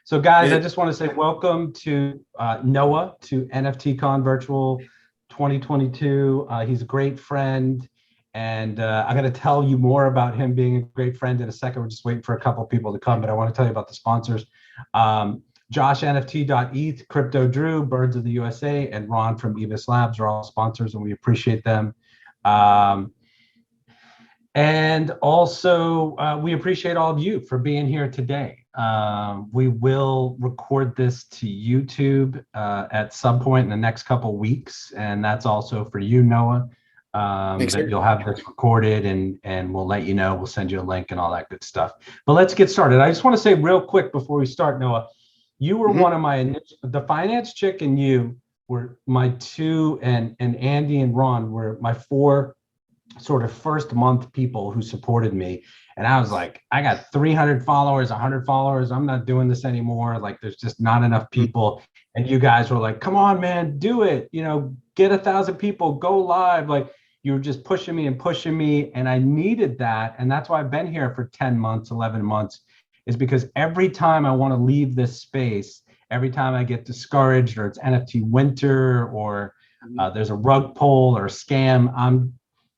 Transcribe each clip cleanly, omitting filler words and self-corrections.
So guys, I just want to say welcome to Noah to NFT Virtual 2022. He's a great friend, and I'm going to tell you more about him being a great friend in a second. We're just waiting for a couple of people to come, but I want to tell you about the sponsors. Josh, NFT.eth, Crypto Drew, Birds of the USA, and Ron from Evis Labs are all sponsors, and we appreciate them. And also, we appreciate all of you for being here today. We will record this to YouTube at some point in the next couple weeks, and that's also for you, Noah. That you'll have this recorded, and we'll let you know. We'll send you a link and all that good stuff. But let's get started. I just want to say real quick before we start, Noah, you were one of my the finance chick and you were my two, and Andy and Ron were my four sort of first month people who supported me. And I was like, I got 300 followers, 100 followers. I'm not doing this anymore. Like, there's just not enough people. And you guys were like, come on, man, do it. You know, get 1,000 people, go live. Like, you were just pushing me and pushing me. And I needed that. And that's why I've been here for 10 months, 11 months, is because every time I want to leave this space, every time I get discouraged, or it's NFT winter, or there's a rug pull or a scam,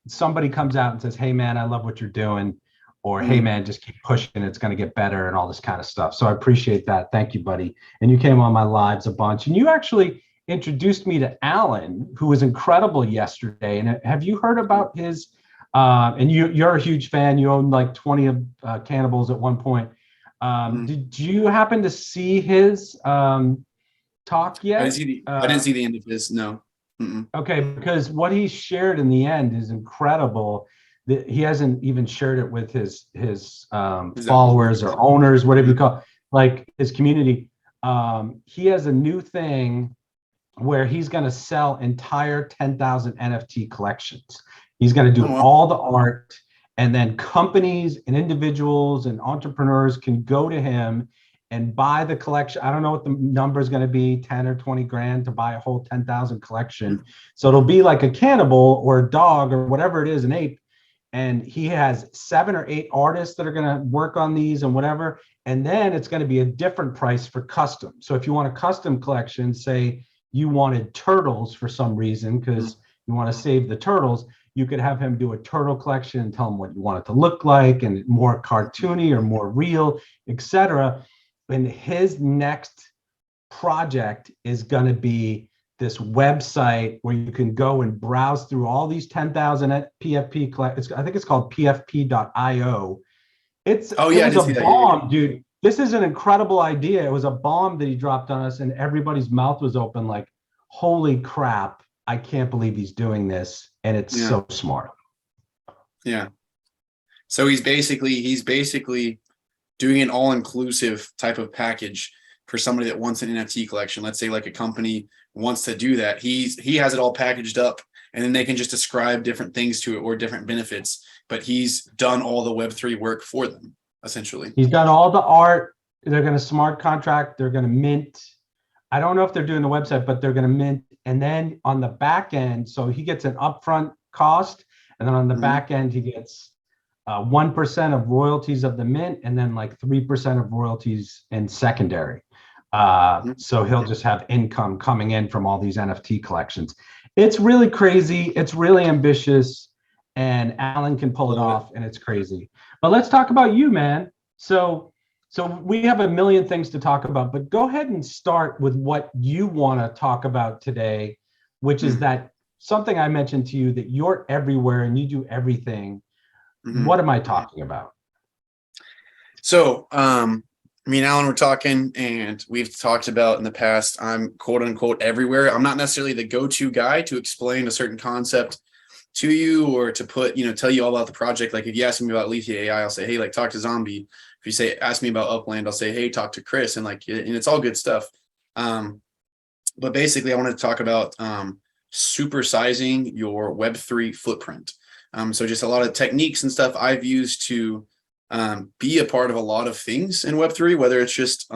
somebody comes out and says, hey man, I love what you're doing, or hey man, just keep pushing, it's going to get better, and all this kind of stuff. So I appreciate that. Thank you, buddy. And you came on my lives a bunch, and you actually introduced me to Alan, who was incredible yesterday. And have you heard about his and you're a huge fan, you own like 20 of Cannibals at one point. Did you happen to see his talk yet? I didn't see the end of his, no. Okay, because what he shared in the end is incredible. He hasn't even shared it with his followers or owners, whatever you call it, like his community. He has a new thing where he's going to sell entire 10,000 NFT collections. He's going to do all the art, and then companies and individuals and entrepreneurs can go to him and buy the collection. I don't know what the number is going to be, 10 or 20 grand to buy a whole 10,000 collection. So it'll be like a cannibal or a dog or whatever it is, an ape. And he has 7 or 8 artists that are going to work on these and whatever. And then it's going to be a different price for custom. So if you want a custom collection, say you wanted turtles for some reason, because you want to save the turtles, you could have him do a turtle collection and tell him what you want it to look like, and more cartoony or more real, etc. And his next project is going to be this website where you can go and browse through all these 10,000 PFP. I think it's called pfp.io. It was a bomb, dude. This is an incredible idea. It was a bomb that he dropped on us, and everybody's mouth was open like, holy crap, I can't believe he's doing this. And it's so smart. Yeah. So he's basically doing an all-inclusive type of package for somebody that wants an NFT collection. Let's say like a company wants to do that. He has it all packaged up, and then they can just ascribe different things to it or different benefits. But he's done all the Web3 work for them, essentially. He's done all the art. They're going to smart contract. They're going to mint. I don't know if they're doing the website, but they're going to mint. And then on the back end, so he gets an upfront cost, and then on the back end, he gets 1% of royalties of the mint, and then like 3% of royalties in secondary. So he'll just have income coming in from all these NFT collections. It's really crazy. It's really ambitious, and Alan can pull it off, and it's crazy. But let's talk about you, man. So we have a million things to talk about, but go ahead and start with what you want to talk about today, which is that something I mentioned to you, that you're everywhere and you do everything. What am I talking about? So, me and Alan were talking, and we've talked about in the past, I'm quote unquote everywhere. I'm not necessarily the go-to guy to explain a certain concept to you, or to put, tell you all about the project. Like if you ask me about Lethia AI, I'll say, hey, like talk to Zombie. If you ask me about Upland, I'll say, hey, talk to Chris, and it's all good stuff. But basically I wanted to talk about supersizing your Web3 footprint. So just a lot of techniques and stuff I've used to be a part of a lot of things in Web3, whether it's just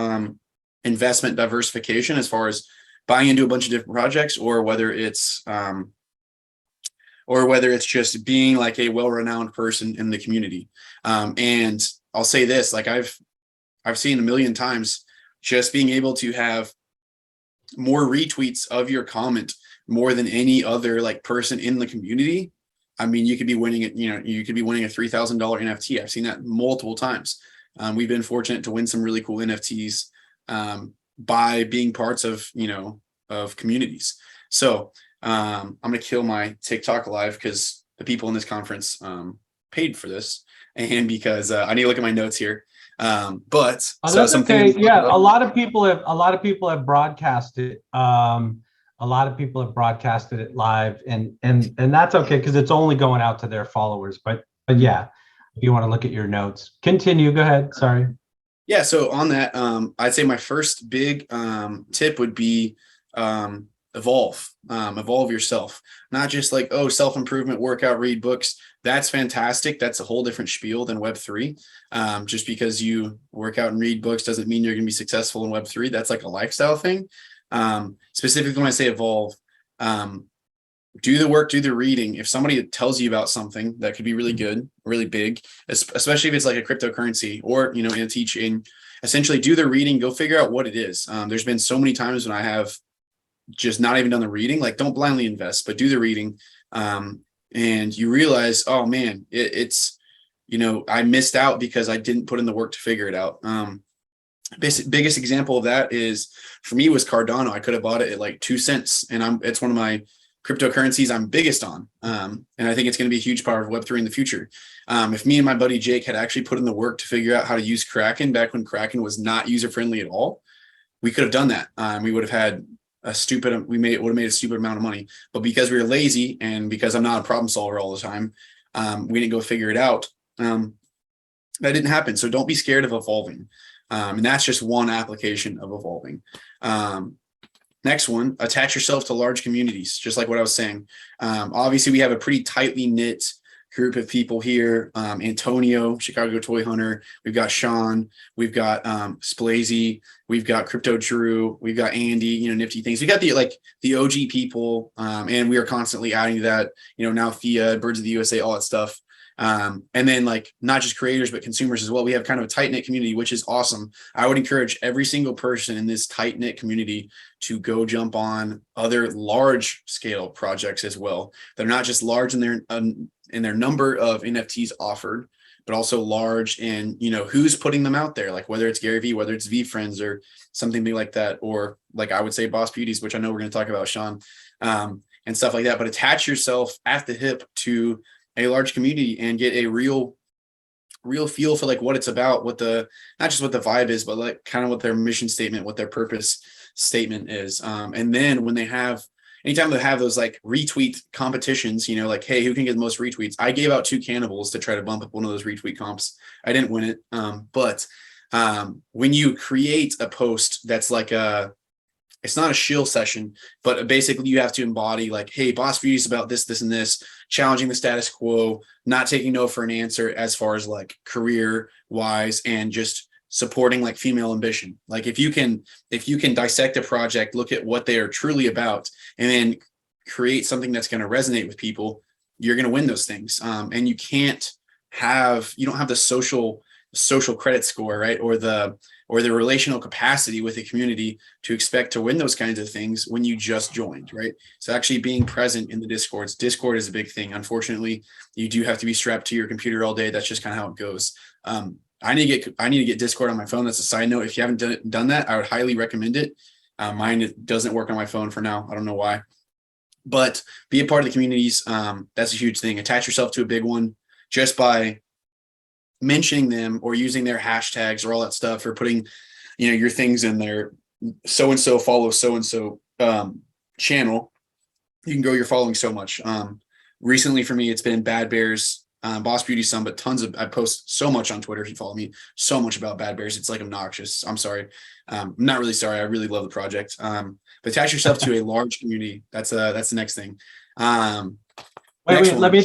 investment diversification as far as buying into a bunch of different projects, or whether it's just being like a well-renowned person in the community. And I'll say this, like I've seen a million times just being able to have more retweets of your comment more than any other like person in the community. I mean, you could be winning it, you could be winning a $3,000 NFT. I've seen that multiple times. We've been fortunate to win some really cool NFTs by being parts of, of communities. So I'm going to kill my TikTok live because the people in this conference paid for this, and because I need to look at my notes here. But so that's something okay. Yeah, a lot of people have broadcasted. A lot of people have broadcasted it live, and that's okay because it's only going out to their followers. But yeah, if you want to look at your notes, continue. Go ahead. Sorry. Yeah. So on that, I'd say my first big tip would be evolve yourself. Not just like, oh, self-improvement, workout, read books. That's fantastic. That's a whole different spiel than Web3. Just because you work out and read books doesn't mean you're going to be successful in Web3. That's like a lifestyle thing. Specifically when I say evolve, do the work, do the reading. If somebody tells you about something that could be really good, really big, especially if it's like a cryptocurrency or, NFT chain, essentially do the reading, go figure out what it is. There's been so many times when I have just not even done the reading, like don't blindly invest, but do the reading. And you realize, oh man, it's, I missed out because I didn't put in the work to figure it out. Biggest example of that is for me was Cardano. I could have bought it at like 2 cents, and it's one of my cryptocurrencies I'm biggest on. And I think it's going to be a huge part of Web3 in the future. If me and my buddy Jake had actually put in the work to figure out how to use Kraken back when Kraken was not user-friendly at all, we could have done that. We would have had would have made a stupid amount of money, but because we were lazy and because I'm not a problem solver all the time, we didn't go figure it out. That didn't happen. So don't be scared of evolving. And that's just one application of evolving. Next one, attach yourself to large communities, just like what I was saying. Obviously, we have a pretty tightly knit group of people here. Antonio, Chicago Toy Hunter. We've got Shawn. We've got Splazy. We've got Crypto Drew. We've got Andy. Nifty things. We got the OG people, and we are constantly adding to that. Now Thea, Birds of the USA, all that stuff. And then like not just creators but consumers as well. We have kind of a tight knit community, which is awesome. I would encourage every single person in this tight knit community to go jump on other large scale projects as well. They're not just large in their number of NFTs offered, but also large in who's putting them out there. Like whether it's Gary Vee, whether it's VeeFriends or something big like that, or like I would say Boss Beauties, which I know we're going to talk about, Shawn, and stuff like that. But attach yourself at the hip to a large community and get a real feel for like what it's about, not just what the vibe is, but like kind of what their mission statement, what their purpose statement is. And then anytime they have those like retweet competitions, like, hey, who can get the most retweets? I gave out 2 cannibals to try to bump up one of those retweet comps. I didn't win it. But when you create a post that's like it's not a shill session, but basically you have to embody like, hey, Boss Beauty's about this, this, and this, challenging the status quo, not taking no for an answer as far as like career wise, and just supporting like female ambition. Like if you can dissect a project, look at what they are truly about, and then create something that's going to resonate with people, you're going to win those things. And you don't have the social credit score, right? Or the relational capacity with the community to expect to win those kinds of things when you just joined, right? So actually being present in the Discord is a big thing. Unfortunately, you do have to be strapped to your computer all day. That's just kind of how it goes. I need to get Discord on my phone. That's a side note. If you haven't done that, I would highly recommend it. Mine doesn't work on my phone for now. I don't know why, but be a part of the communities. That's a huge thing. Attach yourself to a big one just by mentioning them or using their hashtags or all that stuff, or putting, your things in there. So-and-so follow so-and-so channel. You can grow your following so much. Recently for me, it's been Bad Bears, Boss Beauty some, but I post so much on Twitter. If you follow me, so much about Bad Bears. It's like obnoxious. I'm sorry. I'm not really sorry. I really love the project. But attach yourself to a large community. That's the next thing. Wait, let me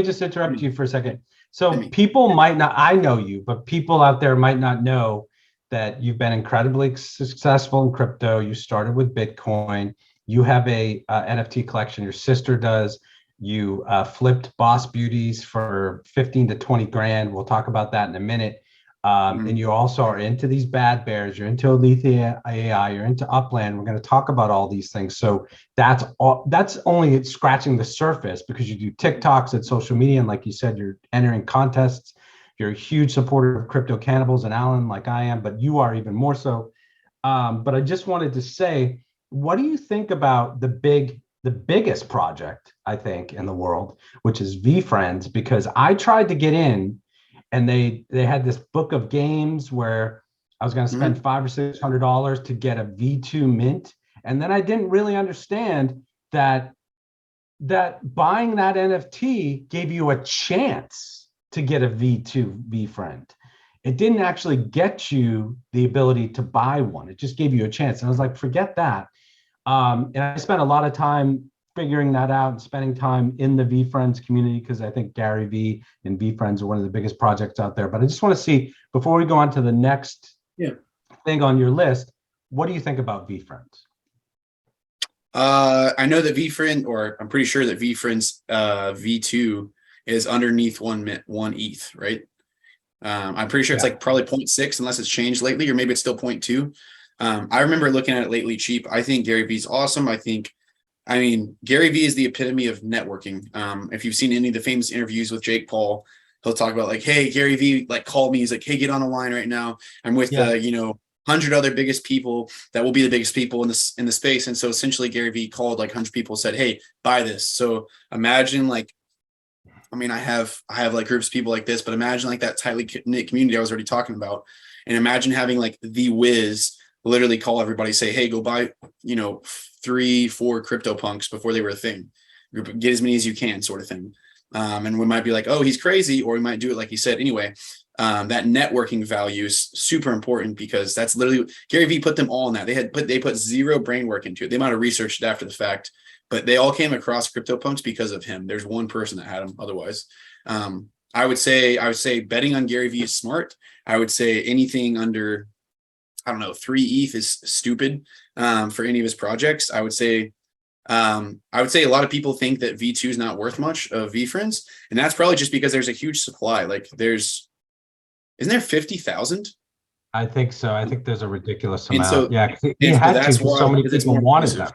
just interrupt you for a second. So people might not, I know you, but people out there might not know that you've been incredibly successful in crypto. You started with Bitcoin. You have a NFT collection. Your sister does. You flipped Boss Beauties for 15 to 20 grand. We'll talk about that in a minute. And you also are into these bad bears, you're into Alethea AI, you're into Upland. We're going to talk about all these things. So that's only scratching the surface, because you do TikToks and social media. And like you said, you're entering contests. You're a huge supporter of Crypto Cannibals and Alan, like I am, but you are even more so. But I just wanted to say, what do you think about the biggest project, I think, in the world, which is VeeFriends? Because I tried to get in, and they had this book of games where I was going to spend $500 or $600 to get a V2 mint, and then I didn't really understand that buying that NFT gave you a chance to get a V2 VeeFriend. It didn't actually get you the ability to buy one. It just gave you a chance. And I was like, forget that. And I spent a lot of time figuring that out and spending time in the VeeFriends community, because I think Gary Vee and VeeFriends are one of the biggest projects out there. But I just want to see, before we go on to the next thing on your list, what do you think about VeeFriends? I know that VeeFriend, or I'm pretty sure that VeeFriends V2 is underneath one ETH, right? I'm pretty sure it's like probably 0.6, unless it's changed lately, or maybe it's still 0.2. I remember looking at it lately cheap. I think Gary Vee's awesome. I mean, Gary Vee is the epitome of networking. If you've seen any of the famous interviews with Jake Paul, he'll talk about like, hey, Gary Vee like called me. He's like, hey, get on the line right now. I'm with 100 other biggest people that will be the biggest people in the space. And so essentially Gary Vee called like 100 people, said, hey, buy this. So imagine like, I mean, I have like groups of people like this, but imagine like that tightly knit community I was already talking about. And imagine having like the Wiz literally call everybody, say, hey, go buy, 3-4 crypto punks before they were a thing. Get as many as you can, sort of thing. And we might be like, oh, he's crazy, or we might do it like he said anyway. That networking value is super important, because that's literally Gary Vee put them all in that. They put zero brain work into it. They might have researched it after the fact, but they all came across CryptoPunks because of him. There's one person that had him otherwise. I would say betting on Gary Vee is smart. I would say anything under, I don't know, 3 ETH is stupid for any of his projects. I would say a lot of people think that V2 is not worth much of VeeFriends, and that's probably just because there's a huge supply. Like isn't there 50,000? I think so. I think there's a ridiculous amount. So, yeah, he had to, because so many people wanted them.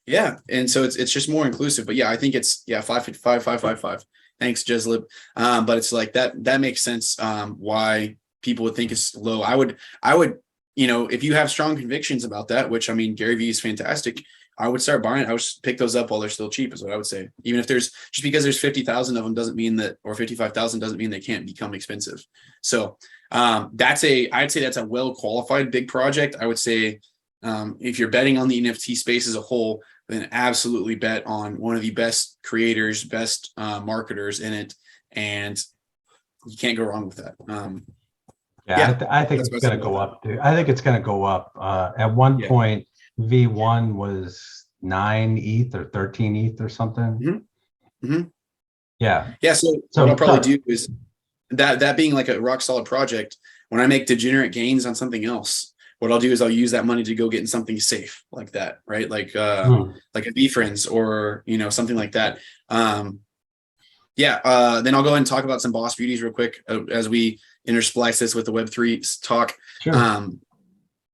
Yeah, and so it's just more inclusive. But yeah, I think it's 555. Thanks, Jeslib. But it's like that makes sense. Why people would think it's low. I would, if you have strong convictions about that, which I mean, Gary Vee is fantastic. I would start buying. I would pick those up while they're still cheap, is what I would say. Even if just because there's 50,000 of them doesn't mean that, or 55,000 doesn't mean they can't become expensive. So I'd say that's a well qualified big project. I would say if you're betting on the NFT space as a whole, then absolutely bet on one of the best creators, best marketers in it, and you can't go wrong with that. I think it's going to go up, dude. I think it's going to go up. At one point, V1 was 9 ETH or 13 ETH or something. Yeah. So what I'll probably do is that being like a rock solid project, when I make degenerate gains on something else, what I'll do is I'll use that money to go get in something safe like that, right? Like a VeeFriends or something like that. Then I'll go ahead and talk about some boss beauties real quick as we intersplice this with the Web3 talk. Sure.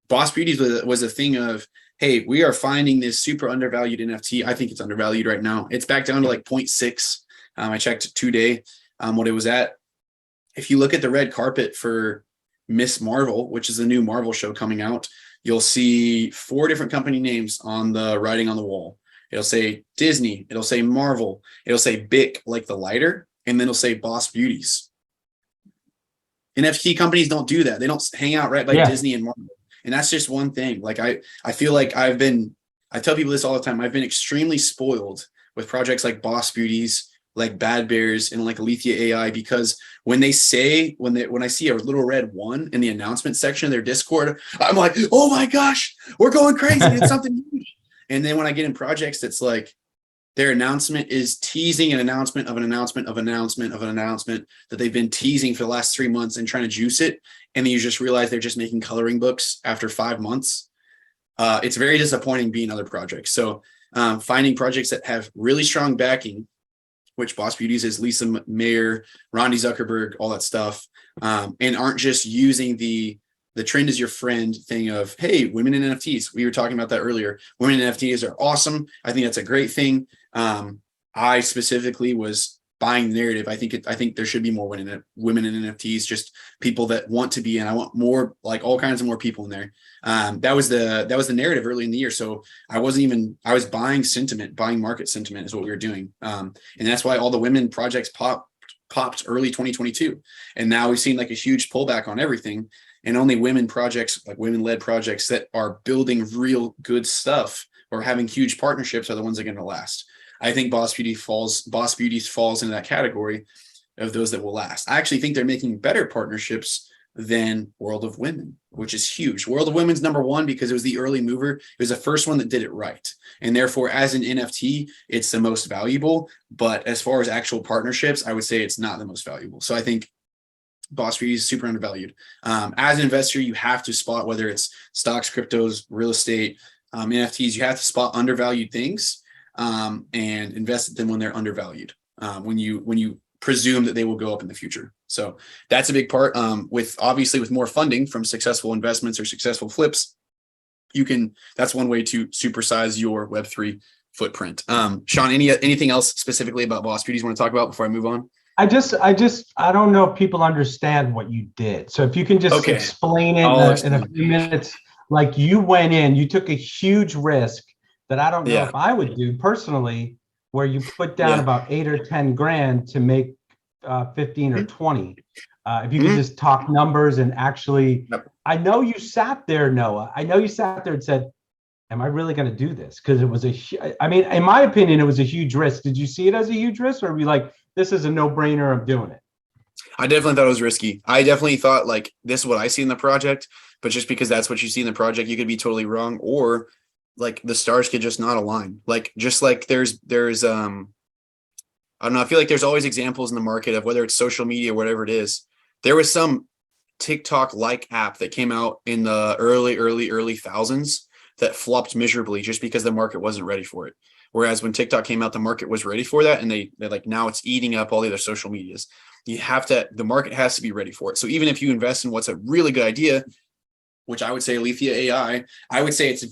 Boss beauties was a thing of, hey, we are finding this super undervalued NFT. I think it's undervalued right now. It's back down to like 0.6. I checked today what it was at. If you look at the red carpet for Miss Marvel, which is a new Marvel show coming out, you'll see 4 different company names on the writing on the wall. It'll say Disney, it'll say Marvel, it'll say Bic, like the lighter, and then it'll say Boss Beauties. NFT companies don't do that. They don't hang out right by Disney and Marvel. And that's just one thing. Like I feel like I tell people this all the time. I've been extremely spoiled with projects like Boss Beauties, like Bad Bears, and like Alethea AI, because when I see a little red 1 in the announcement section of their Discord, I'm like, oh my gosh, we're going crazy. It's something huge. And then when I get in projects that's like their announcement is teasing an announcement of an announcement of an announcement of an announcement that they've been teasing for the last 3 months and trying to juice it, and then you just realize they're just making coloring books after 5 months. It's very disappointing being other projects. So finding projects that have really strong backing, which Boss Beauties is Lisa Mayer, Ronnie Zuckerberg, all that stuff, and aren't just using the trend is your friend thing of, hey, women in NFTs. We were talking about that earlier. Women in NFTs are awesome. I think that's a great thing. I specifically was buying the narrative. I think there should be more women in NFTs, just people that want to be in. I want more, like all kinds of more people in there. That was the narrative early in the year. So I was buying sentiment, buying market sentiment is what we were doing. And that's why all the women projects popped early 2022. And now we've seen like a huge pullback on everything. And only women projects, like women-led projects that are building real good stuff or having huge partnerships are the ones that are going to last. I think Boss Beauties falls into that category of those that will last. I actually think they're making better partnerships than World of Women, which is huge. World of Women's number one because it was the early mover. It was the first one that did it right. And therefore, as an NFT, it's the most valuable. But as far as actual partnerships, I would say it's not the most valuable. So I think Boss Beauty is super undervalued. As an investor, you have to spot whether it's stocks, cryptos, real estate, NFTs. You have to spot undervalued things and invest in them when they're undervalued. When you presume that they will go up in the future. So that's a big part. With more funding from successful investments or successful flips, that's one way to supersize your Web3 footprint. Shawn, anything else specifically about Boss Beauties you want to talk about before I move on? I don't know if people understand what you did. So if you can just explain it in a few minutes, like you went in, you took a huge risk that I don't know if I would do personally, where you put down about 8 or 10 grand to make 15 or 20. If you could just talk numbers and actually, I know you sat there, Noah. I know you sat there and said, am I really going to do this? Because it was in my opinion, it was a huge risk. Did you see it as a huge risk, or were you like, this is a no-brainer, I'm doing it? I definitely thought it was risky. I definitely thought like, this is what I see in the project, but just because that's what you see in the project, you could be totally wrong, or like the stars could just not align. Like, just like there's I don't know. I feel like there's always examples in the market of whether it's social media, whatever it is. There was some TikTok-like app that came out in the early thousands that flopped miserably just because the market wasn't ready for it. Whereas when TikTok came out, the market was ready for that. And they're like, now it's eating up all the other social medias. The market has to be ready for it. So even if you invest in what's a really good idea, which I would say Alethea AI, I would say it's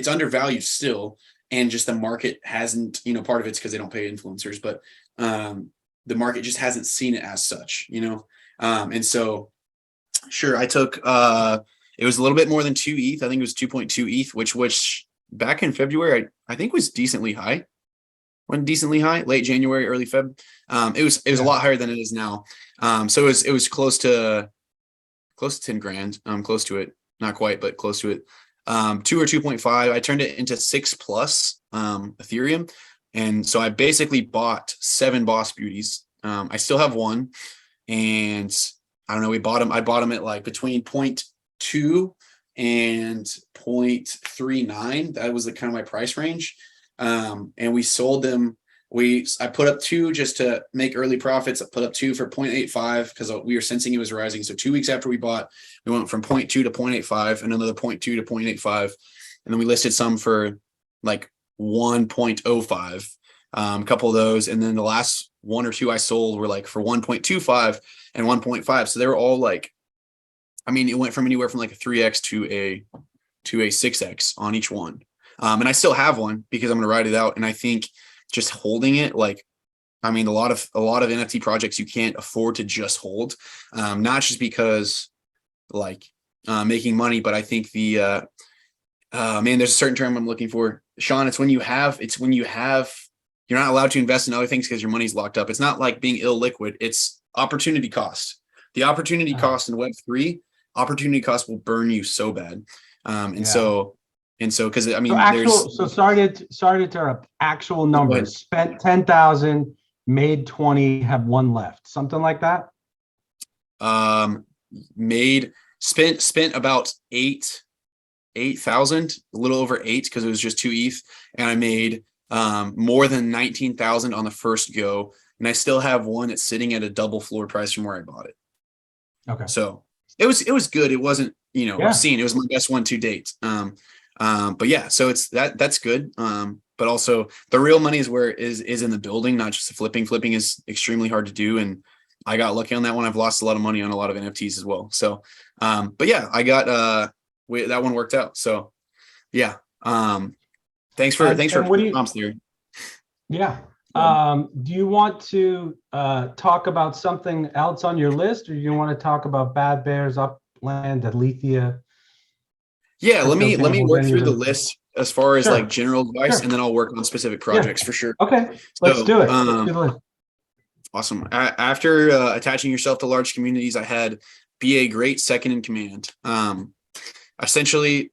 undervalued still. And just the market hasn't, part of it's because they don't pay influencers, but the market just hasn't seen it as such, and so sure, I took, it was a little bit more than 2 ETH. I think it was 2.2 ETH, which back in February, I think was decently high. Went decently high, late January, early Feb. It was a lot higher than it is now. So it was close to 10 grand, close to it, not quite, but close to it. 2 or 2.5. I turned it into 6 plus Ethereum. And so I basically bought 7 Boss Beauties. I still have one, and I don't know, I bought them at like between 0.2 and 0.39. That was the kind of my price range. And we sold them. I put up 2 just to make early profits. I put up 2 for 0.85 because we were sensing it was rising. So 2 weeks after we bought, we went from 0.2 to 0.85 and another 0.2 to 0.85. And then we listed some for like 1.05, a couple of those. And then the last 1 or 2 I sold were like for 1.25 and 1.5. So they were all like, it went from anywhere from like a 3x to a 6x on each one. And I still have one because I'm going to write it out. And I think just holding it, a lot of NFT projects you can't afford to just hold, not just because making money, but I think there's a certain term I'm looking for, Shawn. It's when you have, you're not allowed to invest in other things because your money's locked up. It's not like being illiquid. It's opportunity cost. The opportunity cost in Web3, opportunity cost will burn you so bad. So because sorry to interrupt. Actual numbers: spent 10,000, made 20, have 1 left, something like that. Spent about 8,000, a little over 8 because it was just 2 ETH, and I made more than 19,000 on the first go, and I still have one that's sitting at a double floor price from where I bought it. Okay, so it was good. It wasn't obscene. It was my best one to date. But yeah, so it's that's good. But but also the real money is in the building, not just the flipping. Flipping is extremely hard to do, and I got lucky on that one. I've lost a lot of money on a lot of NFTs as well. So, but yeah, I got that one worked out. So, yeah. Thanks for prompts there. Yeah. Do you want to talk about something else on your list, or do you want to talk about Bad Bears, Upland, Alethea? Yeah, let me work through the list as far as like general advice, and then I'll work on specific projects for sure. Okay, let's do it. Let's do the list. Awesome. After attaching yourself to large communities, I had be a great second in command. Essentially,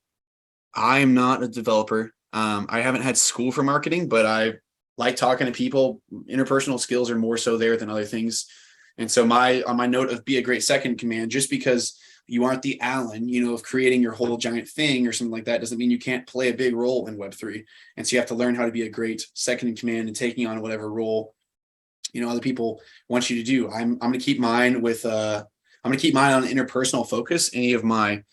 I'm not a developer. I haven't had school for marketing, but I like talking to people. Interpersonal skills are more so there than other things. And so on my note of be a great second in command, just because you aren't the Allen, of creating your whole giant thing or something like that, doesn't mean you can't play a big role in Web3. And so you have to learn how to be a great second in command and taking on whatever role other people want you to do. I'm going to keep mine on interpersonal focus. Any of my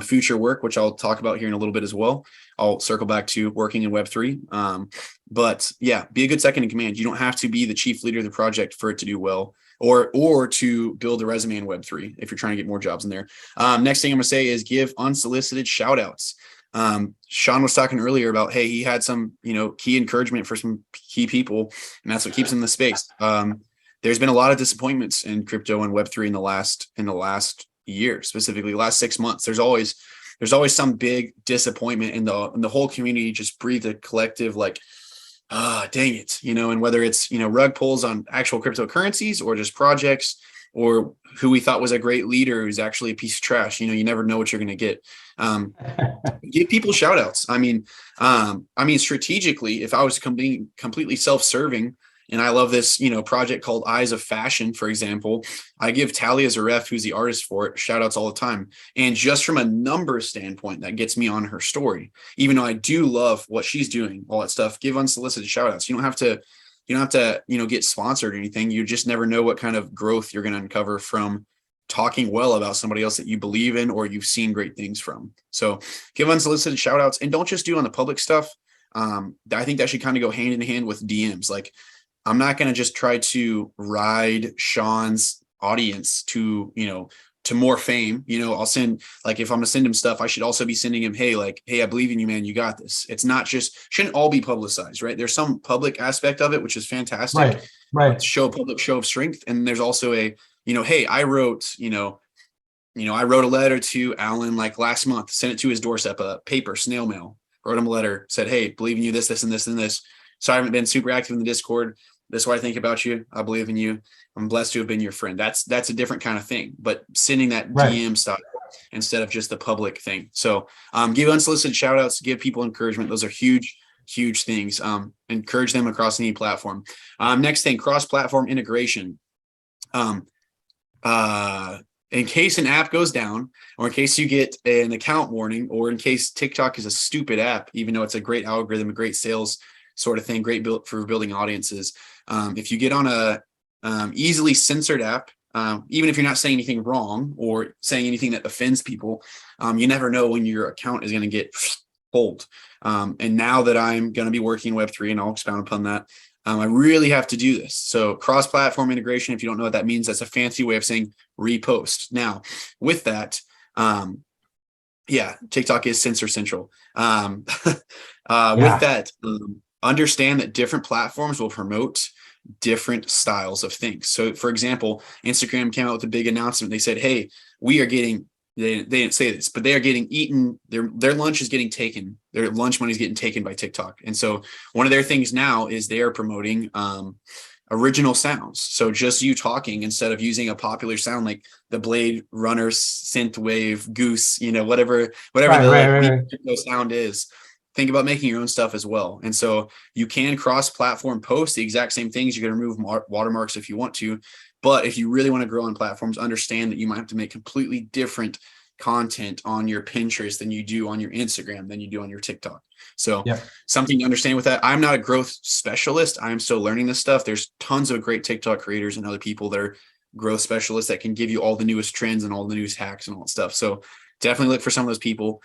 future work, which I'll talk about here in a little bit as well, I'll circle back to working in Web3. But yeah, be a good second in command. You don't have to be the chief leader of the project for it to do well, or to build a resume in Web3 if you're trying to get more jobs in there. Next thing I'm going to say is give unsolicited shout outs. Shawn was talking earlier about, hey, he had some, key encouragement for some key people, and that's what keeps him in the space. There's been a lot of disappointments in crypto and Web3 in the last year, specifically last 6 months. There's always some big disappointment in the whole community. Just breathe a collective like, dang it, and whether it's, rug pulls on actual cryptocurrencies or just projects, or who we thought was a great leader who's actually a piece of trash. You never know what you're going to get. Give people shout outs. I mean, strategically, if I was completely self-serving, and I love this, project called Eyes of Fashion, for example, I give Talia Zaref, who's the artist for it, shout outs all the time. And just from a numbers standpoint, that gets me on her story. Even though I do love what she's doing, all that stuff, give unsolicited shout outs. You don't have to, get sponsored or anything. You just never know what kind of growth you're going to uncover from talking well about somebody else that you believe in or you've seen great things from. So give unsolicited shout outs, and don't just do on the public stuff. I think that should kind of go hand in hand with DMs. Like, I'm not going to just try to ride Shawn's audience to more fame. I'll send, like, if I'm going to send him stuff, I should also be sending him, hey, I believe in you, man. You got this. It's not just, shouldn't all be publicized, right? There's some public aspect of it, which is fantastic. Right. Show of strength. And there's also a, hey, I wrote a letter to Alan like last month, sent it to his doorstep, a paper, snail mail, wrote him a letter, said, hey, believe in you, this, and this, and this. So I haven't been super active in the Discord. This is what I think about you. I believe in you. I'm blessed to have been your friend. That's a different kind of thing, but sending that DM stuff instead of just the public thing. So give unsolicited shout outs, give people encouragement. Those are huge things. Encourage them across any platform. Next thing, cross-platform integration. In case an app goes down, or in case you get an account warning, or in case TikTok is a stupid app, even though it's a great algorithm, a great sales sort of thing, great build for building audiences. If you get on a easily censored app, even if you're not saying anything wrong or saying anything that offends people, you never know when your account is going to get pulled. And now that I'm going to be working in Web3, and I'll expound upon that, I really have to do this. So cross-platform integration, if you don't know what that means, that's a fancy way of saying repost. Now, with that, TikTok is censor central. With that, understand that different platforms will promote different styles of things. So, for example, Instagram came out with a big announcement. They said, hey, we are getting, they didn't say this, but they are getting eaten. Their lunch is getting taken. Their lunch money is getting taken by TikTok. And so one of their things now is they are promoting original sounds. So just you talking instead of using a popular sound like the Blade Runner synthwave goose, whatever the sound is. Think about making your own stuff as well. And so you can cross-platform post the exact same things. You can remove watermarks if you want to. But if you really want to grow on platforms, understand that you might have to make completely different content on your Pinterest than you do on your Instagram, than you do on your TikTok. So something to understand with that. I'm not a growth specialist. I'm still learning this stuff. There's tons of great TikTok creators and other people that are growth specialists that can give you all the newest trends and all the newest hacks and all that stuff. So definitely look for some of those people.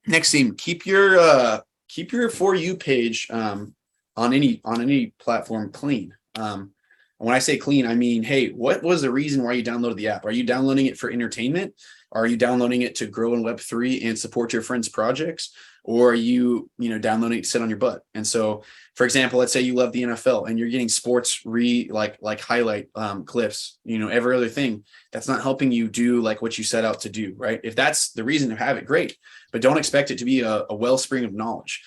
Next thing, keep your keep your For You page on any platform clean. When I say clean, I mean, hey, what was the reason why you downloaded the app? Are you downloading it for entertainment? Are you downloading it to grow in Web3 and support your friends' projects? Or are you, downloading it to sit on your butt? And so, for example, let's say you love the NFL and you're getting sports highlight clips, every other thing that's not helping you do like what you set out to do, right? If that's the reason to have it, great, but don't expect it to be a wellspring of knowledge.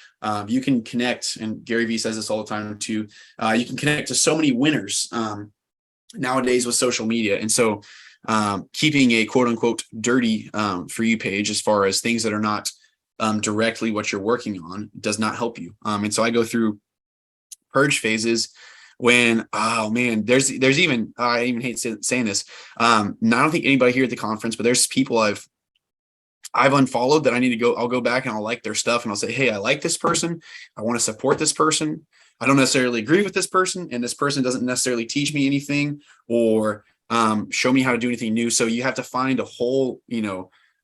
You can connect, and Gary Vee says this all the time too. You can connect to so many winners nowadays with social media, and so keeping a quote unquote dirty For You page as far as things that are not directly what you're working on does not help you. And so I go through purge phases when, oh man, there's even, I even hate saying this. I don't think anybody here at the conference, but there's people I've unfollowed that I need to go, I'll go back and I'll like their stuff and I'll say, hey, I like this person. I want to support this person. I don't necessarily agree with this person, and this person doesn't necessarily teach me anything or show me how to do anything new. So you have to find a whole,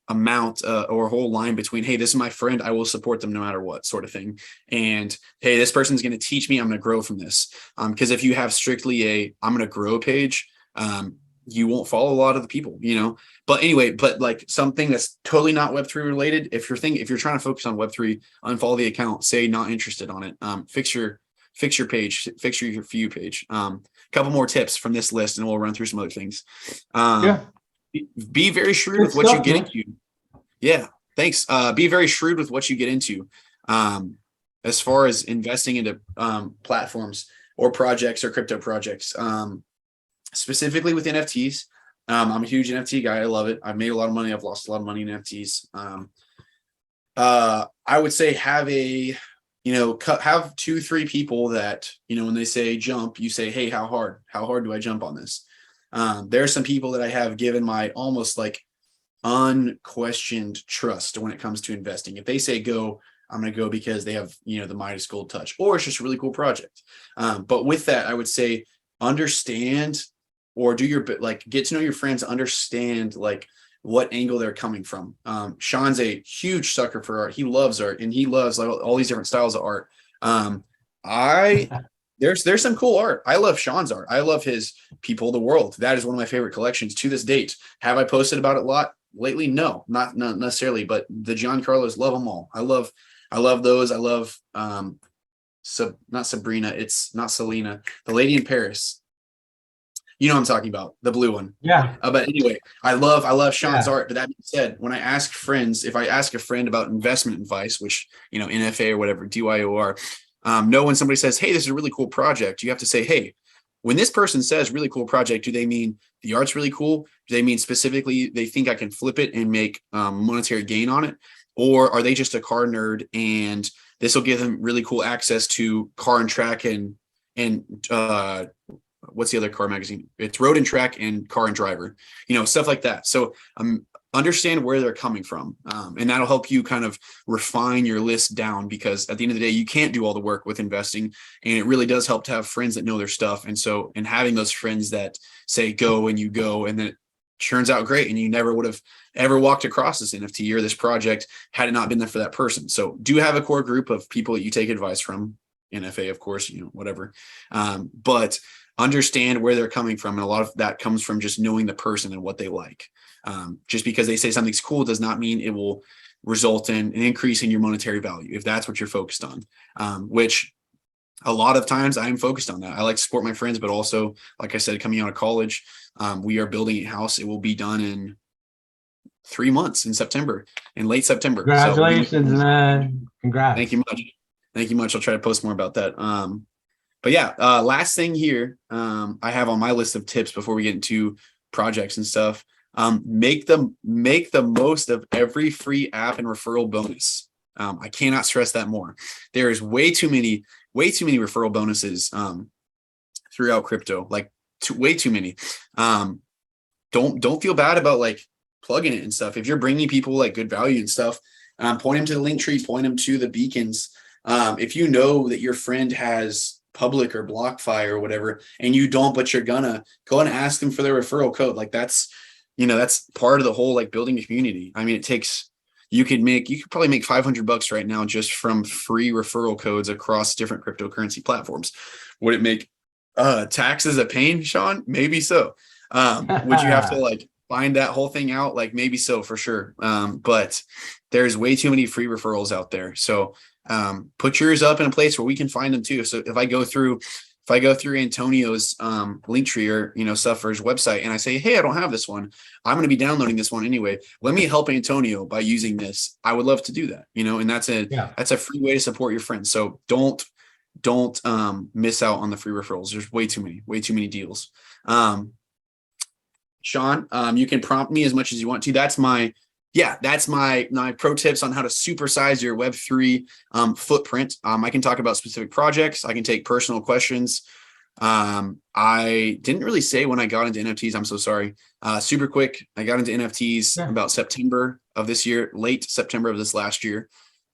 amount or a whole line between, hey, this is my friend, I will support them no matter what, sort of thing, and hey, this person's going to teach me, I'm going to grow from this. Because if you have strictly a I'm going to grow page, you won't follow a lot of the people, but anyway, but like something that's totally not Web3 related, if you're trying to focus on Web3, unfollow the account, say not interested on it. Fix your page, fix your For You page. Couple more tips from this list and we'll run through some other things. Be very shrewd with what you get into. Yeah, thanks. Be very shrewd with what you get into. As far as investing into platforms or projects or crypto projects, specifically with NFTs. I'm a huge NFT guy. I love it. I've made a lot of money. I've lost a lot of money in NFTs. I would say have have 2-3 people that, when they say jump, you say, hey, how hard do I jump on this? There are some people that I have given my almost like unquestioned trust when it comes to investing. If they say go, I'm going to go because they have, the Midas Gold touch, or it's just a really cool project. But with that, I would say understand or do your get to know your friends, understand like what angle they're coming from. Shawn's a huge sucker for art. He loves art and he loves like all these different styles of art. There's some cool art. I love Shawn's art. I love his People of the World. That is one of my favorite collections to this date. Have I posted about it a lot lately? No, not necessarily, but the Giancarlos, love them all. I love those. I love not Sabrina, it's not Selena, the lady in Paris. You know what I'm talking about, the blue one. Yeah. But anyway, I love Shawn's art. But that being said, when I ask friends, if I ask a friend about investment advice, which, NFA or whatever, DYOR, when somebody says, hey, this is a really cool project, you have to say, hey, when this person says really cool project, do they mean the art's really cool? Do they mean specifically they think I can flip it and make monetary gain on it? Or are they just a car nerd and this will give them really cool access to Car and Track and what's the other car magazine? It's Road and Track and Car and Driver, stuff like that. So understand where they're coming from. And that'll help you kind of refine your list down, because at the end of the day, you can't do all the work with investing. And it really does help to have friends that know their stuff. And so, and having those friends that say, go, and you go, and then it turns out great. And you never would have ever walked across this NFT or this project had it not been there for that person. So do have a core group of people that you take advice from, NFA, of course, whatever. But understand where they're coming from. And a lot of that comes from just knowing the person and what they like. Just because they say something's cool does not mean it will result in an increase in your monetary value, if that's what you're focused on, which a lot of times I'm focused on that. I like to support my friends, but also, like I said, coming out of college, we are building a house. It will be done in 3 months in late September. Congratulations, man. Congrats. Thank you much. I'll try to post more about that. But yeah, last thing here, I have on my list of tips before we get into projects and stuff. Make the most of every free app and referral bonus. I cannot stress that more. There is way too many referral bonuses throughout crypto, way too many. Don't feel bad about like plugging it and stuff. If you're bringing people like good value and stuff, point them to the link tree, point them to the beacons. If you know that your friend has Public or BlockFi or whatever, and you don't, but you're gonna go and ask them for their referral code. Like that's part of the whole like building a community. I mean, it takes you could probably make $500 right now just from free referral codes across different cryptocurrency platforms. Would it make taxes a pain, Shawn? Maybe so. Would you have to like find that whole thing out? Like maybe so, for sure. But there's way too many free referrals out there. So put yours up in a place where we can find them too. So if I go through Antonio's link tree or stuff for his website, and I say, hey, I don't have this one, I'm going to be downloading this one anyway. Let me help Antonio by using this. I would love to do that, and that's a free way to support your friends. So don't miss out on the free referrals. There's way too many deals. Shawn, you can prompt me as much as you want to. That's my pro tips on how to supersize your Web3 footprint. I can talk about specific projects. I can take personal questions. I didn't really say when I got into NFTs. I'm so sorry. Super quick. I got into NFTs about September of this year, late September of this last year.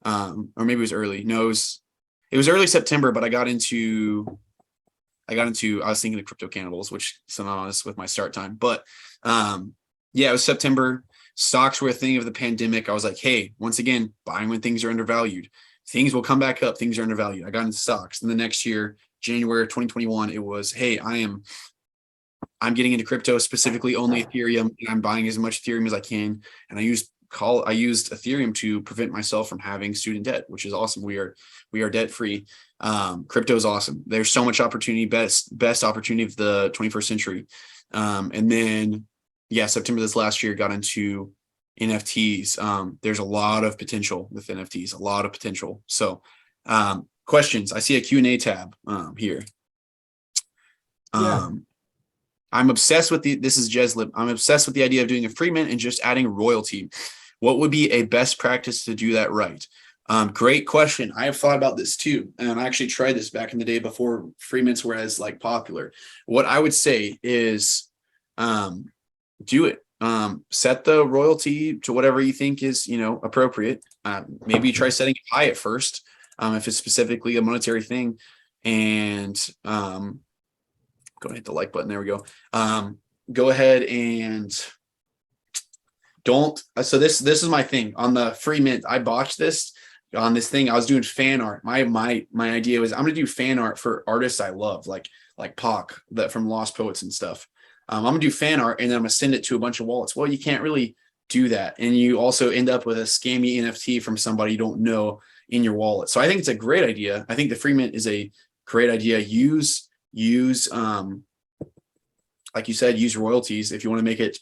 Or maybe it was early. No, it was early September, but I was thinking of Crypto Cannibals, which is synonymous with my start time. But it was September. Stocks were a thing of the pandemic. I was like, hey, once again, buying when things are undervalued. Things will come back up. Things are undervalued. I got into stocks. Then the next year, January of 2021, it was, hey, I'm getting into crypto, specifically only Ethereum, and I'm buying as much Ethereum as I can. And I used Ethereum to prevent myself from having student debt, which is awesome. We are debt free. Crypto is awesome. There's so much opportunity, best opportunity of the 21st century. And then September this last year got into NFTs. There's a lot of potential with NFTs, a lot of potential. So questions. I see a Q&A tab here. I'm obsessed with this is Jeslip. I'm obsessed with the idea of doing a free mint and just adding royalty. What would be a best practice to do that right? Great question. I have thought about this too. And I actually tried this back in the day before free mints were as like popular. What I would say is do it. Set the royalty to whatever you think is, appropriate. Maybe try setting it high at first, if it's specifically a monetary thing. And go ahead, hit the like button. There we go. Go ahead and don't. So this is my thing on the free mint. I botched this on this thing. I was doing fan art. My idea was I'm going to do fan art for artists I love, like Pac, that from Lost Poets and stuff. I'm going to do fan art and then I'm going to send it to a bunch of wallets. Well, you can't really do that. And you also end up with a scammy NFT from somebody you don't know in your wallet. So I think it's a great idea. I think the free mint is a great idea. Use like you said, use royalties if you want to make it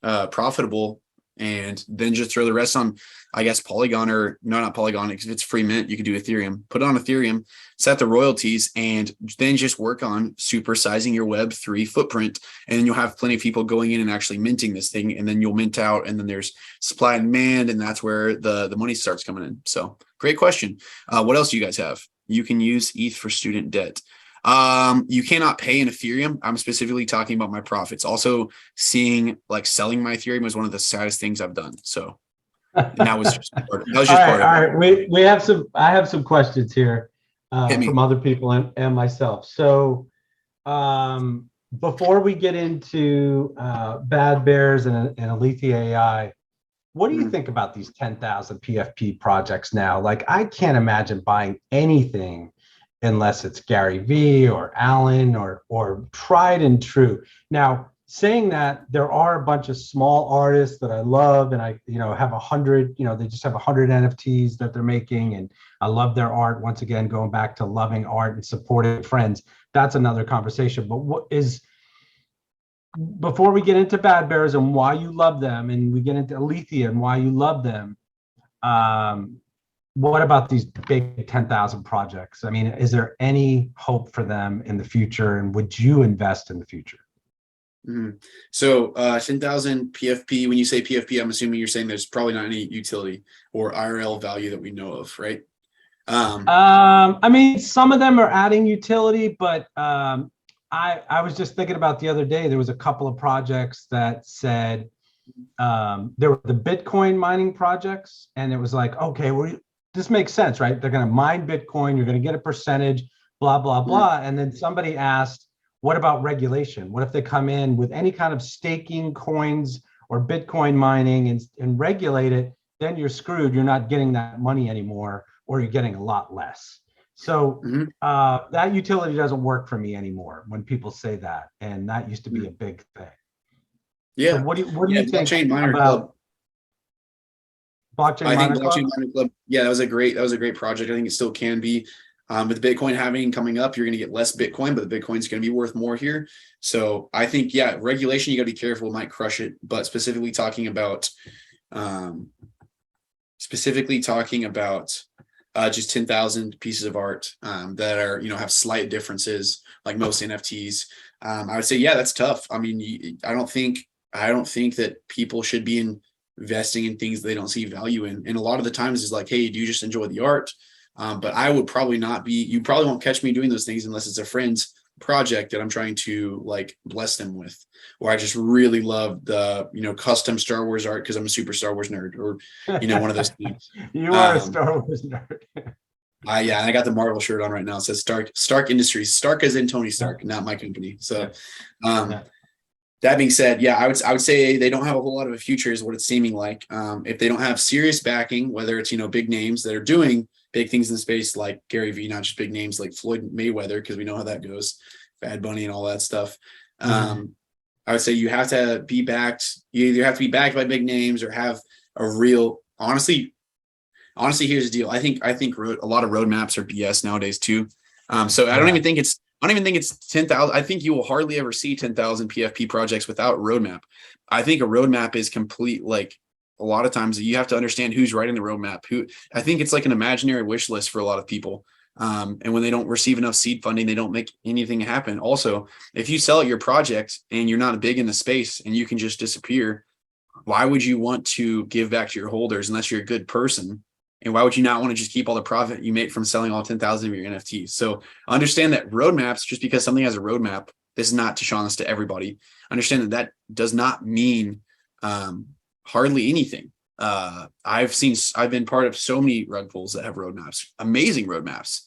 profitable, and then just throw the rest on, I guess, Polygon, or no, not Polygon, because if it's free mint, you could do Ethereum. Put it on Ethereum, set the royalties, and then just work on supersizing your Web3 footprint. And then you'll have plenty of people going in and actually minting this thing, and then you'll mint out, and then there's supply and demand, and that's where the money starts coming in. So great question. What else do you guys have? You can use ETH for student debt. You cannot pay in Ethereum. I'm specifically talking about my profits. Also, selling my Ethereum was one of the saddest things I've done. So that was just part of it. All right. We have I have some questions here from other people and myself. So before we get into Bad Bears and Alethea AI, what do you think about these 10,000 PFP projects now? Like, I can't imagine buying anything unless it's Gary Vee or Alan or tried and true. Now, saying that, there are a bunch of small artists that I love, and I have 100, they just have 100 NFTs that they're making, and I love their art. Once again, going back to loving art and supporting friends, that's another conversation. But before we get into Bad Bears and why you love them, and we get into Alethea and why you love them, what about these big 10,000 projects? I mean, is there any hope for them in the future, and would you invest in the future? So 10,000 PFP, when you say PFP, I'm assuming you're saying there's probably not any utility or IRL value that we know of, right? I mean, some of them are adding utility, but I was just thinking about the other day, there was a couple of projects that said there were the Bitcoin mining projects, and it was like, okay, this makes sense, right? They're going to mine Bitcoin, you're going to get a percentage, blah, blah, blah. And then somebody asked, what about regulation? What if they come in with any kind of staking coins or Bitcoin mining and regulate it, then you're screwed. You're not getting that money anymore, or you're getting a lot less. So that utility doesn't work for me anymore when people say that. And that used to be a big thing. Yeah. So what do you think Blockchain Miner about Club. Blockchain I think Miner Club? Blockchain Miner Club. Yeah, that was a great project. I think it still can be. With Bitcoin having coming up, you're going to get less Bitcoin, but the Bitcoin's going to be worth more here. So I think, yeah, regulation, you got to be careful, it might crush it. But specifically talking about just 10,000 pieces of art that are, have slight differences like most NFTs. I would say, yeah, that's tough. I mean, I don't think that people should be investing in things they don't see value in. And a lot of the times is like, hey, do you just enjoy the art? But I would probably not be, you probably won't catch me doing those things unless it's a friend's project that I'm trying to like bless them with, or I just really love the, custom Star Wars art because I'm a super Star Wars nerd, or, one of those things. You are a Star Wars nerd. I got the Marvel shirt on right now. It says Stark Industries. Stark as in Tony Stark, not my company. So, that being said, yeah, I would say they don't have a whole lot of a future is what it's seeming like. If they don't have serious backing, whether it's, big names that are doing big things in the space like Gary Vee, not just big names like Floyd Mayweather, because we know how that goes, Bad Bunny and all that stuff. I would say you have to be backed. You either have to be backed by big names or have a real, honestly, here's the deal. I think a lot of roadmaps are BS nowadays too. So I don't even think it's 10,000. I think you will hardly ever see 10,000 PFP projects without a roadmap. I think a roadmap is complete. Like a lot of times you have to understand who's writing the roadmap. I think it's like an imaginary wish list for a lot of people. And when they don't receive enough seed funding, they don't make anything happen. Also, if you sell your project and you're not big in the space and you can just disappear, why would you want to give back to your holders unless you're a good person? And why would you not want to just keep all the profit you make from selling all 10,000 of your NFTs? So understand that roadmaps, just because something has a roadmap, this is not to Shawn, this to everybody. Understand that does not mean hardly anything. I've been part of so many rug pulls that have roadmaps, amazing roadmaps.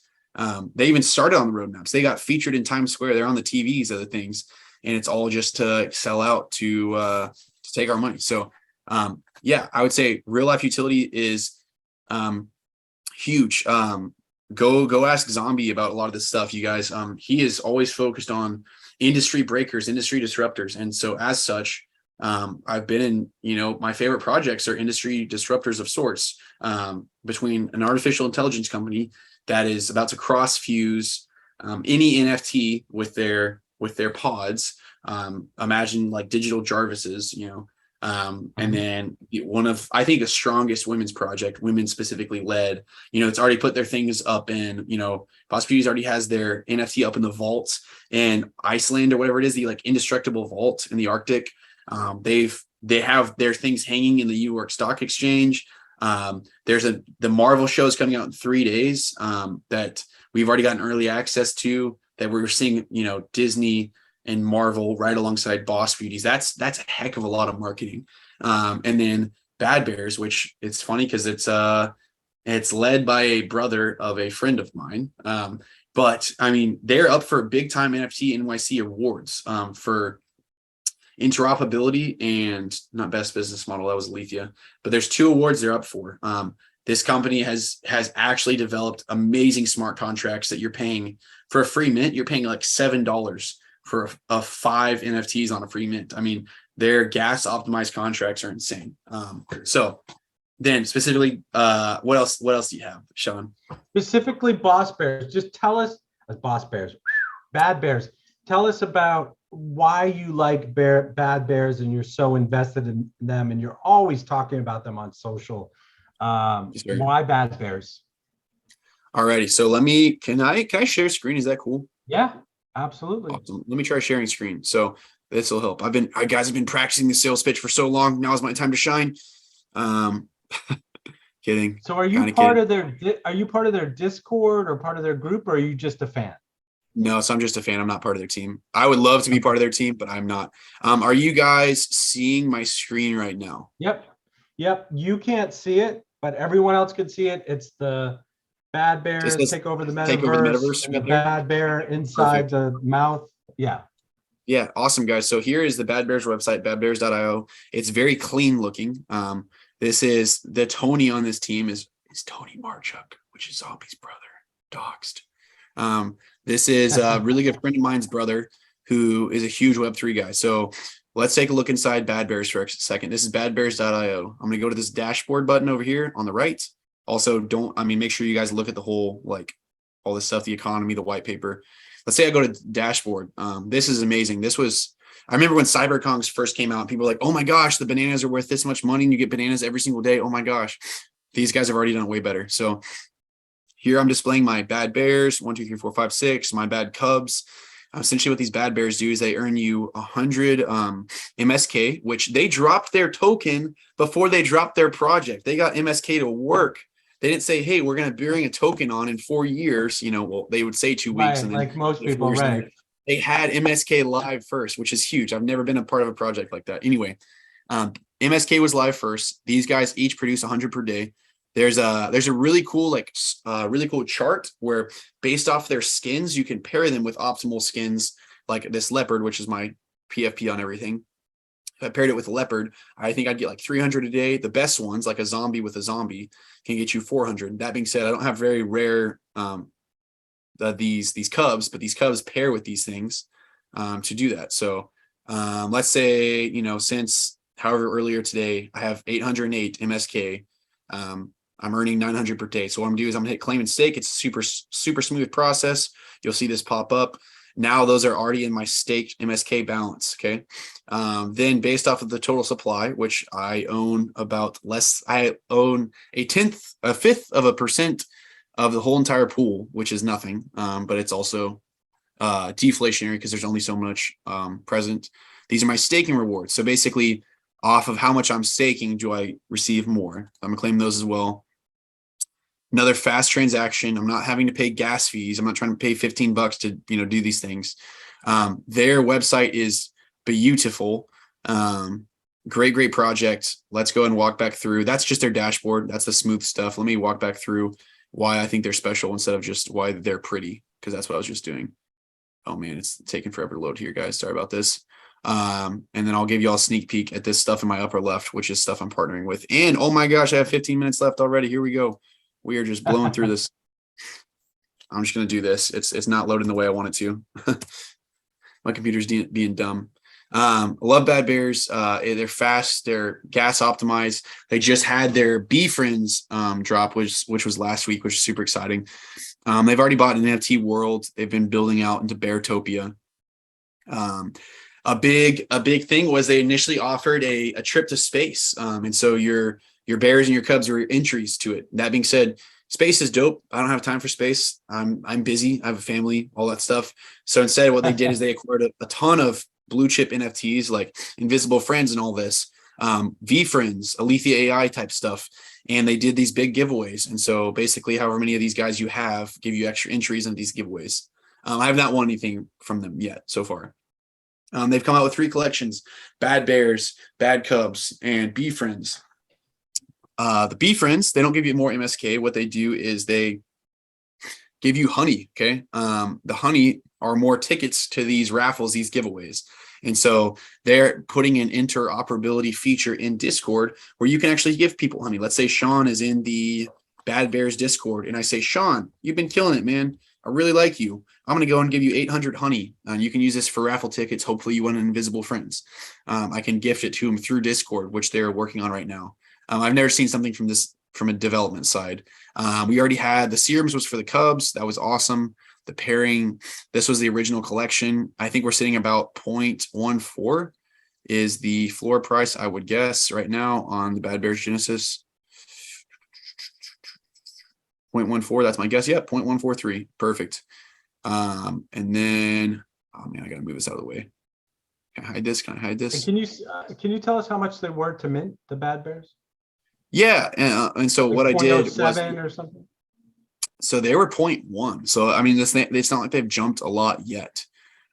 They even started on the roadmaps. They got featured in Times Square. They're on the TVs of the things, and it's all just to sell out to take our money. So I would say real life utility is huge. Go ask Zombie about a lot of this stuff, you guys. He is always focused on industry breakers, industry disruptors. And so as such, I've been in, my favorite projects are industry disruptors of sorts, between an artificial intelligence company that is about to cross fuse any NFT with their pods. Imagine like digital Jarvises, and then one of, I think, the strongest women's project, women specifically led, it's already put their things up in, Boss Beauties already has their NFT up in the vault, and Iceland or whatever it is, the like indestructible vault in the Arctic. They have their things hanging in the New York Stock Exchange. There's the Marvel show is coming out in 3 days, that we've already gotten early access to, that we're seeing, Disney and Marvel right alongside Boss Beauties. That's a heck of a lot of marketing. And then Bad Bears, which it's funny because it's led by a brother of a friend of mine. But I mean, they're up for big time NFT NYC awards for interoperability and not best business model. That was Alethea, but there's 2 awards they're up for. This company has actually developed amazing smart contracts that you're paying for a free mint. You're paying like $7 for a 5 NFTs on a free mint. I mean, their gas optimized contracts are insane. So then specifically, what else do you have, Shawn? Specifically Boss Bears. Just tell us, Boss Bears, Bad Bears. Tell us about why you like Bad Bears and you're so invested in them and you're always talking about them on social. Why Bad Bears? Alrighty, so can I share screen? Is that cool? Yeah, absolutely. Awesome. Let me try sharing screen. So this will help. I've been practicing the sales pitch for so long. Now is my time to shine. Kidding. So are you part of their Discord or part of their group, or are you just a fan? No, so I'm just a fan. I'm not part of their team. I would love to be part of their team, but I'm not. Are you guys seeing my screen right now? Yep. You can't see it, but everyone else can see it. It's the Bad Bears take over the metaverse, and the Bad Bear inside the mouth. Yeah. Yeah, awesome, guys. So here is the Bad Bears website, badbears.io. It's very clean looking. This is the Tony on this team is Tony Marchuk, which is Zombie's brother, doxed. This is a really good friend of mine's brother who is a huge Web3 guy. So let's take a look inside Bad Bears for a second. This is badbears.io. I'm going to go to this dashboard button over here on the right. Also, make sure you guys look at the whole, like all this stuff, the economy, the white paper. Let's say I go to dashboard. This is amazing. I remember when CyberKongs first came out, people were like, oh my gosh, the bananas are worth this much money and you get bananas every single day. Oh my gosh. These guys have already done way better. So here I'm displaying my bad bears, 1, 2, 3, 4, 5, 6, my bad cubs. Essentially what these bad bears do is they earn you 100 MSK, which they dropped their token before they dropped their project. They got MSK to work. They didn't say, hey, we're going to bring a token on in 4 years. Well, they would say 2 weeks. Right, And then like most people, right. They had MSK live first, which is huge. I've never been a part of a project like that. Anyway, MSK was live first. These guys each produce 100 per day. There's a really cool chart where based off their skins, you can pair them with optimal skins like this leopard, which is my PFP on everything. If I paired it with a leopard, I think I'd get like 300 a day. The best ones, like a zombie with a zombie, can get you 400. That being said, I don't have very rare these cubs, but these cubs pair with these things to do that. So let's say, since however earlier today, I have 808 MSK. I'm earning 900 per day. So what I'm doing is I'm gonna hit claim and stake. It's a super smooth process. You'll see this pop up. Now those are already in my staked MSK balance. Okay. Then based off of the total supply, which I own I own a fifth of a percent of the whole entire pool, which is nothing. But it's also deflationary because there's only so much present. These are my staking rewards. So basically off of how much I'm staking, do I receive more? I'm gonna claim those as well. Another fast transaction. I'm not having to pay gas fees. I'm not trying to pay $15 to, do these things. Their website is beautiful. Great project. Let's go and walk back through. That's just their dashboard. That's the smooth stuff. Let me walk back through why I think they're special instead of just why they're pretty, because that's what I was just doing. Oh man, it's taking forever to load here, guys. Sorry about this. And then I'll give you all a sneak peek at this stuff in my upper left, which is stuff I'm partnering with. And oh my gosh, I have 15 minutes left already. Here we go. We are just blowing through this. I'm just going to do this. It's not loading the way I want it to. My computer's being dumb. Love Bad Bears. They're fast. They're gas optimized. They just had their Bee Friends drop, which was last week, which is super exciting. They've already bought an NFT world. They've been building out into Beartopia. A big thing was they initially offered a trip to space. And so your bears and your cubs were entries to it. That being said, space is dope. I don't have time for space. I'm busy. I have a family, all that stuff. So instead, what they did is they acquired a ton of blue chip NFTs like Invisible Friends and all this, V Friends, Alethea AI type stuff. And they did these big giveaways. And so basically, however many of these guys you have give you extra entries in these giveaways. I have not won anything from them yet so far. They've come out with 3 collections: Bad Bears, Bad Cubs, and Bee Friends. The Bee Friends, they don't give you more MSK. What they do is they give you honey. Okay. The honey are more tickets to these raffles, these giveaways. And so they're putting an interoperability feature in Discord where you can actually give people honey. Let's say Shawn is in the Bad Bears Discord and I say, Shawn, you've been killing it, man. I really like you. I'm going to go and give you 800 honey. And you can use this for raffle tickets. Hopefully you win Invisible Friends. I can gift it to them through Discord, which they're working on right now. I've never seen something from a development side. We already had the serums was for the Cubs. That was awesome. The pairing, this was the original collection. I think we're sitting about 0.14 is the floor price, I would guess, right now on the Bad Bears Genesis. 0.14, that's my guess. Yeah, 0.143. Perfect. And then, oh man, I gotta move this out of the way. Can I hide this? And can you tell us how much they were to mint, the Bad Bears? Yeah, and so what I did was or something. So they were 0.1. So I mean, it's not like they've jumped a lot yet.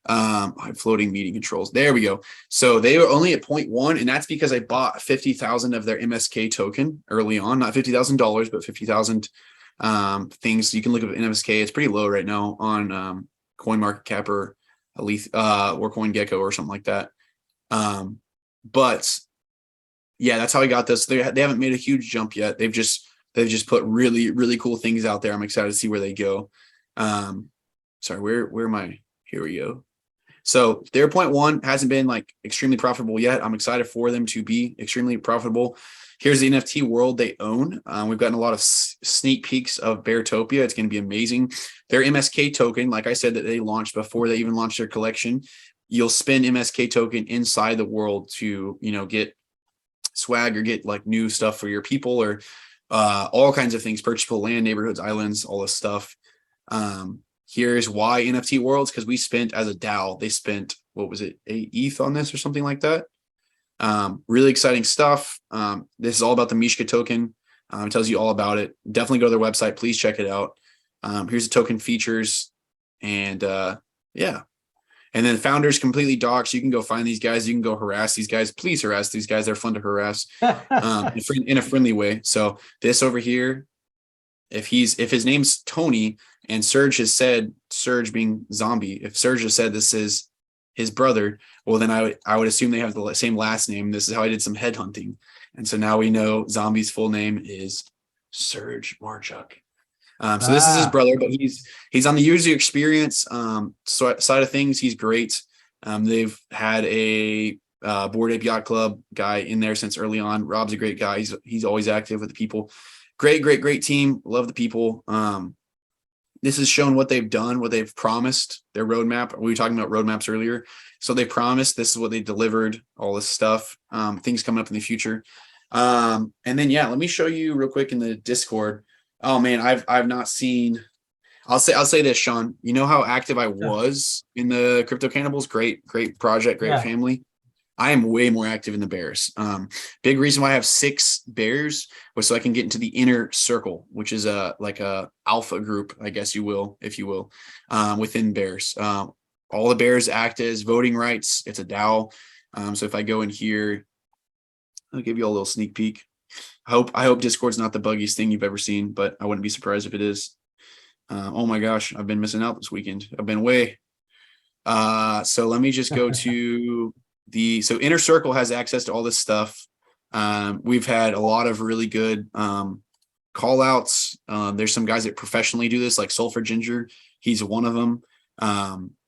I have floating meeting controls. There we go. So they were only at 0.1, and that's because I bought 50,000 of their MSK token early on, not $50,000, but 50,000 things. You can look at MSK. It's pretty low right now on CoinMarketCap or or CoinGecko or something like that. But yeah, that's how I got this. They haven't made a huge jump yet. They've just put really, really cool things out there. I'm excited to see where they go. Sorry, where am I? Here we go. So their 0.1 hasn't been like extremely profitable yet. I'm excited for them to be extremely profitable. Here's the NFT world they own. We've gotten a lot of sneak peeks of Beartopia. It's going to be amazing. Their MSK token, like I said, that they launched before they even launched their collection. You'll spend MSK token inside the world to, get swag or get like new stuff for your people or all kinds of things, purchasable land, neighborhoods, islands, all this stuff. Here's why NFT worlds, because we spent as a DAO, they spent, what was it, 8 ETH on this or something like that. Really exciting stuff. This is all about the Mishka token. It tells you all about it. Definitely go to their website. Please check it out. Here's the token features. And yeah. And then founders completely doxed. You can go find these guys. You can go harass these guys. Please harass these guys. They're fun to harass in a friendly way. So this over here, if his name's Tony and Serge has said, Serge being zombie, if Serge has said this is his brother, well, then I would assume they have the same last name. This is how I did some headhunting. And so now we know zombie's full name is Serge Marchuk. So this is his brother, but he's on the user experience side of things. He's great. They've had a Bored Ape Yacht Club guy in there since early on. Rob's a great guy. He's always active with the people. Great team. Love the people. This has shown what they've done, what they've promised, their roadmap. We were talking about roadmaps earlier. So they promised, this is what they delivered, all this stuff, things coming up in the future. And then, yeah, let me show you real quick in the Discord. Oh man, I've not seen, I'll say this, Shawn, you know how active I was in the Crypto Cannibals? Great project, great family. I am way more active in the Bears. Big reason why I have 6 Bears was so I can get into the inner circle, which is like a alpha group, I guess you will, if you will, within Bears. All the Bears act as voting rights. It's a DAO. So if I go in here, I'll give you a little sneak peek. I hope Discord's not the buggiest thing you've ever seen, but I wouldn't be surprised if it is. Oh my gosh, I've been missing out this weekend. I've been away. So let me just go to so Inner Circle has access to all this stuff. We've had a lot of really good call outs. There's some guys that professionally do this, like Sulfur Ginger. He's one of them.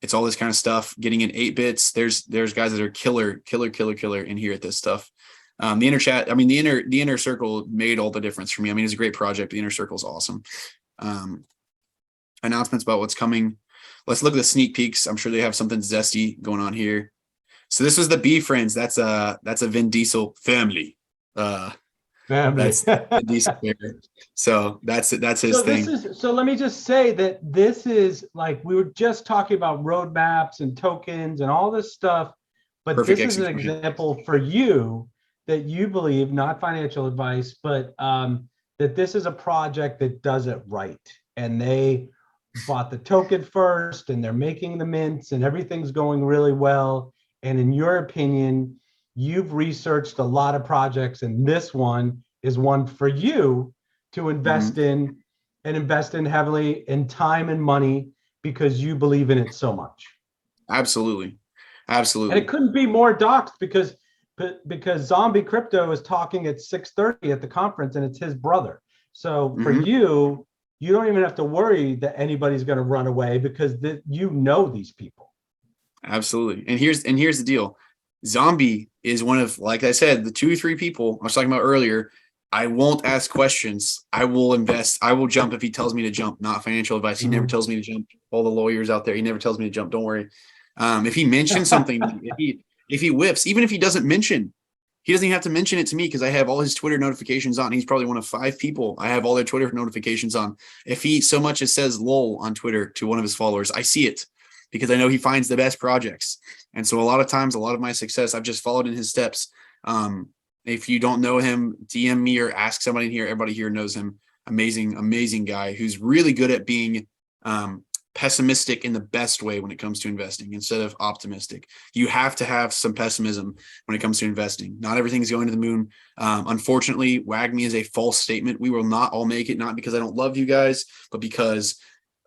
It's all this kind of stuff, getting in 8 bits. There's guys that are killer in here at this stuff. The inner chat, I mean, the inner circle made all the difference for me. I mean, it's a great project. The inner circle is awesome. Announcements about what's coming. Let's look at the sneak peeks. I'm sure they have something zesty going on here. So this was the B Friends. That's a Vin Diesel family. That's Vin Diesel. So that's his thing. So let me just say that this is like, we were just talking about roadmaps and tokens and all this stuff, but Perfect this execution. Is an example for you that you believe, not financial advice, but that this is a project that does it right. And they bought the token first and they're making the mints and everything's going really well. And in your opinion, you've researched a lot of projects and this one is one for you to invest in and invest in heavily in time and money because you believe in it so much. Absolutely. And it couldn't be more doxed because Zombie Crypto is talking at 6:30 at the conference and it's his brother. So for you don't even have to worry that anybody's going to run away because you know these people. Absolutely. And here's the deal. Zombie is one of, like I said, the 2 or 3 people I was talking about earlier. I won't ask questions. I will invest. I will jump if he tells me to jump, not financial advice. He never tells me to jump. All the lawyers out there, he never tells me to jump. Don't worry. If he mentions something, if he whips, even if he doesn't mention, he doesn't even have to mention it to me because I have all his Twitter notifications on. He's probably one of 5 people I have all their Twitter notifications on. If he so much as says lol on Twitter to one of his followers, I see it because I know he finds the best projects. And so a lot of times, a lot of my success, I've just followed in his steps. If you don't know him, DM me or ask somebody here. Everybody here knows him. Amazing guy who's really good at being pessimistic in the best way when it comes to investing instead of optimistic. You have to have some pessimism when it comes to investing. Not everything is going to the moon. Unfortunately, WAGMI is a false statement. We will not all make it, not because I don't love you guys, but because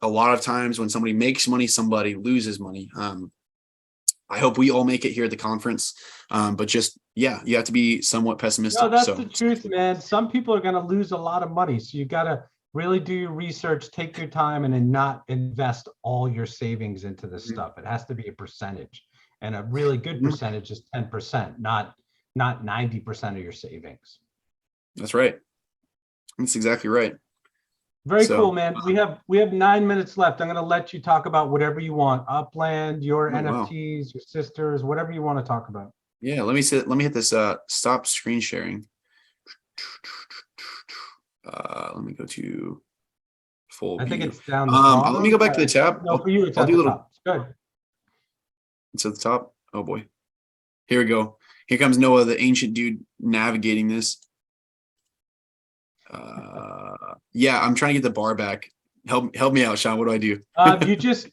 a lot of times when somebody makes money, somebody loses money. I hope we all make it here at the conference. But just, yeah, you have to be somewhat pessimistic. No, that's So the truth, man. Some people are going to lose a lot of money. So you got to really do your research, take your time, and then not invest all your savings into this stuff. It has to be a percentage. And a really good percentage is 10%, not 90% of your savings. that's right. That's exactly right. Very So, cool, man. We have 9 minutes left. I'm going to let you talk about whatever you want. Upland, your oh, wow. NFTs, your sisters, whatever you want to talk about. Yeah, let me hit this stop screen sharing. Let me go to full I think view. it's down the bottom. Let me go back to the tab. No, for you, it's I'll at do a the little. top. It's good. It's at the top. Oh boy. Here we go. Here comes Noah, the ancient dude navigating this. Yeah, I'm trying to get the bar back. Help me out, Shawn. What do I do? You just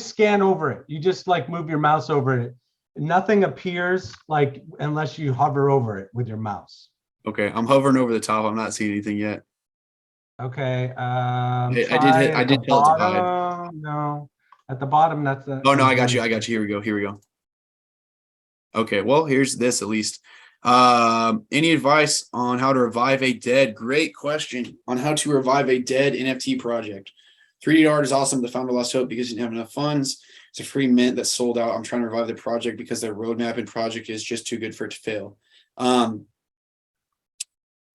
scan over it. You just like move your mouse over it. Nothing appears like unless you hover over it with your mouse. Okay, I'm hovering over the top. I'm not seeing anything yet. Okay. I At the did tell it to hide. bottom. No, at the bottom. That's the. Oh no, I got you. Here we go. Here we go. Okay, well, here's this at least. Any advice on how to revive a dead? Great question on how to revive a dead NFT project. 3D art is awesome. The founder lost hope because he didn't have enough funds. It's a free mint that sold out. I'm trying to revive the project because their roadmap and project is just too good for it to fail.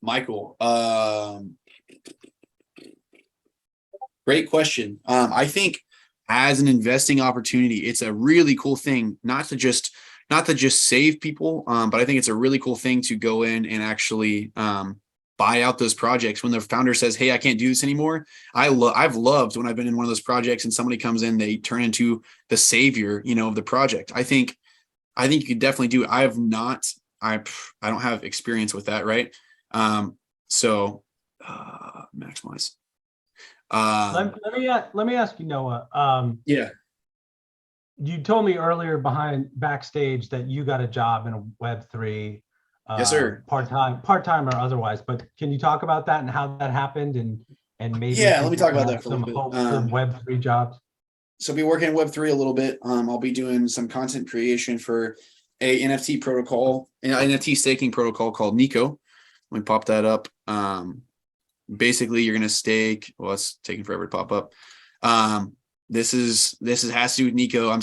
Michael, great question. I think as an investing opportunity, it's a really cool thing not to just save people, but I think it's a really cool thing to go in and actually buy out those projects when the founder says, hey, I can't do this anymore. I've loved when I've been in one of those projects and somebody comes in, they turn into the savior, of the project. I think you could definitely do it. I don't have experience with that, right? So maximize. Let me ask you, Noah. Yeah. You told me earlier backstage that you got a job in a Web3, Yes, sir. part-time or otherwise. But can you talk about that and how that happened and maybe let me talk about that for a some little hope bit. for Web3 jobs? So I'll be working in Web3 a little bit. I'll be doing some content creation for a NFT protocol, an NFT staking protocol called Nico. Let me pop that up. Basically, you're going to stake. Well, it's taking forever to pop up. This has to do with Nico. I'm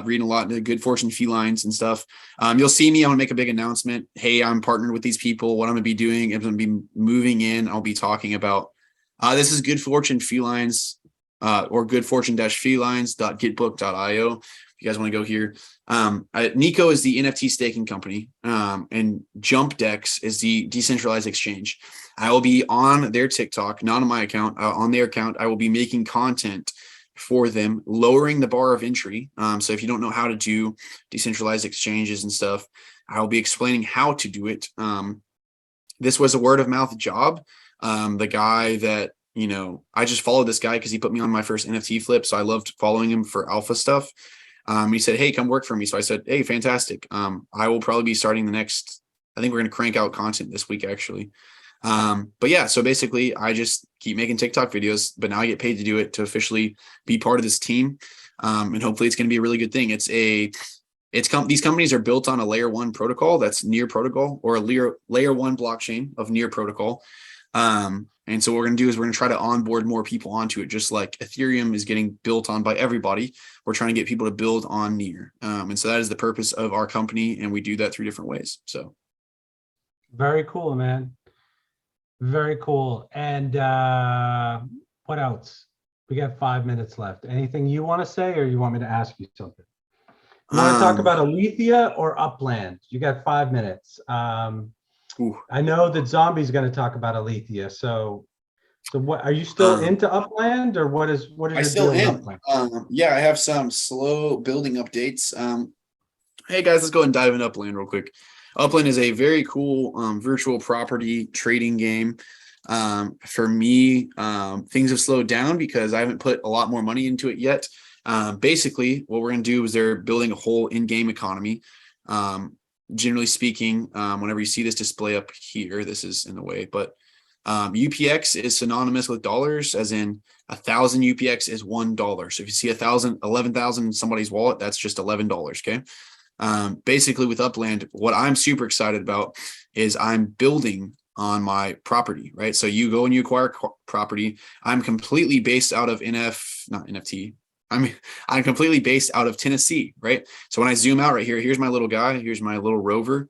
reading a lot into Good Fortune felines and stuff. You'll see me. I'm gonna make a big announcement. Hey, I'm partnered with these people. What I'm gonna be doing is I'm gonna be moving in. I'll be talking about. This is Good Fortune felines, or goodfortune-felines.getbook.io. If you guys want to go here, Nico is the NFT staking company, and JumpDex is the decentralized exchange. I will be on their TikTok, not on my account. On their account, I will be making content for them, lowering the bar of entry. So if you don't know how to do decentralized exchanges and stuff, I'll be explaining how to do it. This was a word of mouth job. The guy that, I just followed this guy because he put me on my first NFT flip. So I loved following him for alpha stuff. He said, hey, come work for me. So I said, hey, fantastic. I will probably be starting I think we're going to crank out content this week, actually. But yeah, so basically I just keep making TikTok videos, but now I get paid to do it to officially be part of this team. And hopefully it's going to be a really good thing. These companies are built on a layer 1 protocol that's Near protocol, or a layer 1 blockchain of Near protocol. And so what we're going to do is we're going to try to onboard more people onto it. Just like Ethereum is getting built on by everybody, we're trying to get people to build on Near. And so that is the purpose of our company. And we do that 3 different ways. So. Very cool, man. Very cool. And what else? We got 5 minutes left. Anything you want to say, or you want me to ask you something? You want to talk about Alethea or Upland? You got 5 minutes. I know that Zombie's going to talk about Alethea. So what are you still into Upland, or what is I still am. Yeah, I have some slow building updates. Hey guys, let's go and dive into Upland real quick. Upland is a very cool virtual property trading game. For me, things have slowed down because I haven't put a lot more money into it yet. Basically, what we're going to do is they're building a whole in-game economy. Generally speaking, whenever you see this display up here, this is in the way, but UPX is synonymous with dollars, as in 1,000 UPX is $1. So if you see 11,000 in somebody's wallet, that's just $11. Okay. Basically with Upland, what I'm super excited about is I'm building on my property, right? So you go and you acquire property. I'm completely based out of not NFT. I'm completely based out of Tennessee, right? So when I zoom out right here, here's my little guy. Here's my little rover.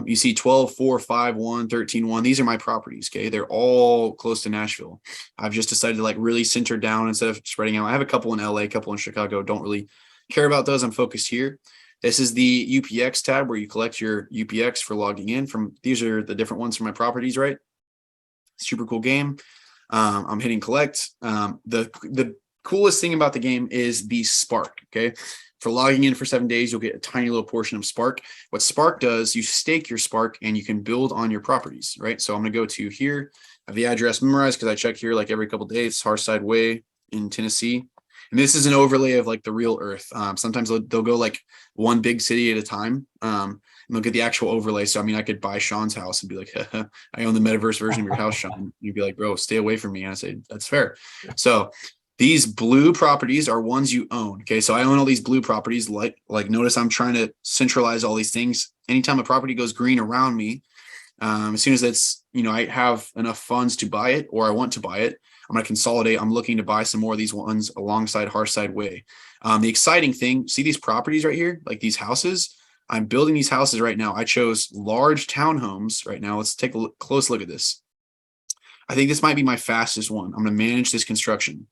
You see 12, 4, 5, 1, 13, 1. These are my properties. Okay. They're all close to Nashville. I've just decided to like really center down instead of spreading out. I have a couple in LA, a couple in Chicago. Don't really care about those. I'm focused here. This is the UPX tab where you collect your UPX for logging in from. These are the different ones for my properties, right? Super cool game. I'm hitting collect. The coolest thing about the game is the Spark. Okay. For logging in for 7 days, you'll get a tiny little portion of Spark. What Spark does, you stake your Spark and you can build on your properties, right? So I'm going to go to here. I have the address memorized because I check here like every couple of days. Harside Way in Tennessee. And this is an overlay of like the real earth. Sometimes they'll go like one big city at a time. And they'll get the actual overlay. So, I mean, I could buy Shawn's house and be like, I own the metaverse version of your house, Shawn. And you'd be like, bro, stay away from me. And I say, that's fair. So these blue properties are ones you own. Okay. So I own all these blue properties. Like notice I'm trying to centralize all these things. Anytime a property goes green around me, as soon as it's, I have enough funds to buy it or I want to buy it, I'm going to consolidate. I'm looking to buy some more of these ones alongside Harside Way. The exciting thing, see these properties right here, like these houses. I'm building these houses right now. I chose large townhomes right now. Let's take a close look at this. I think this might be my fastest one. I'm going to manage this construction.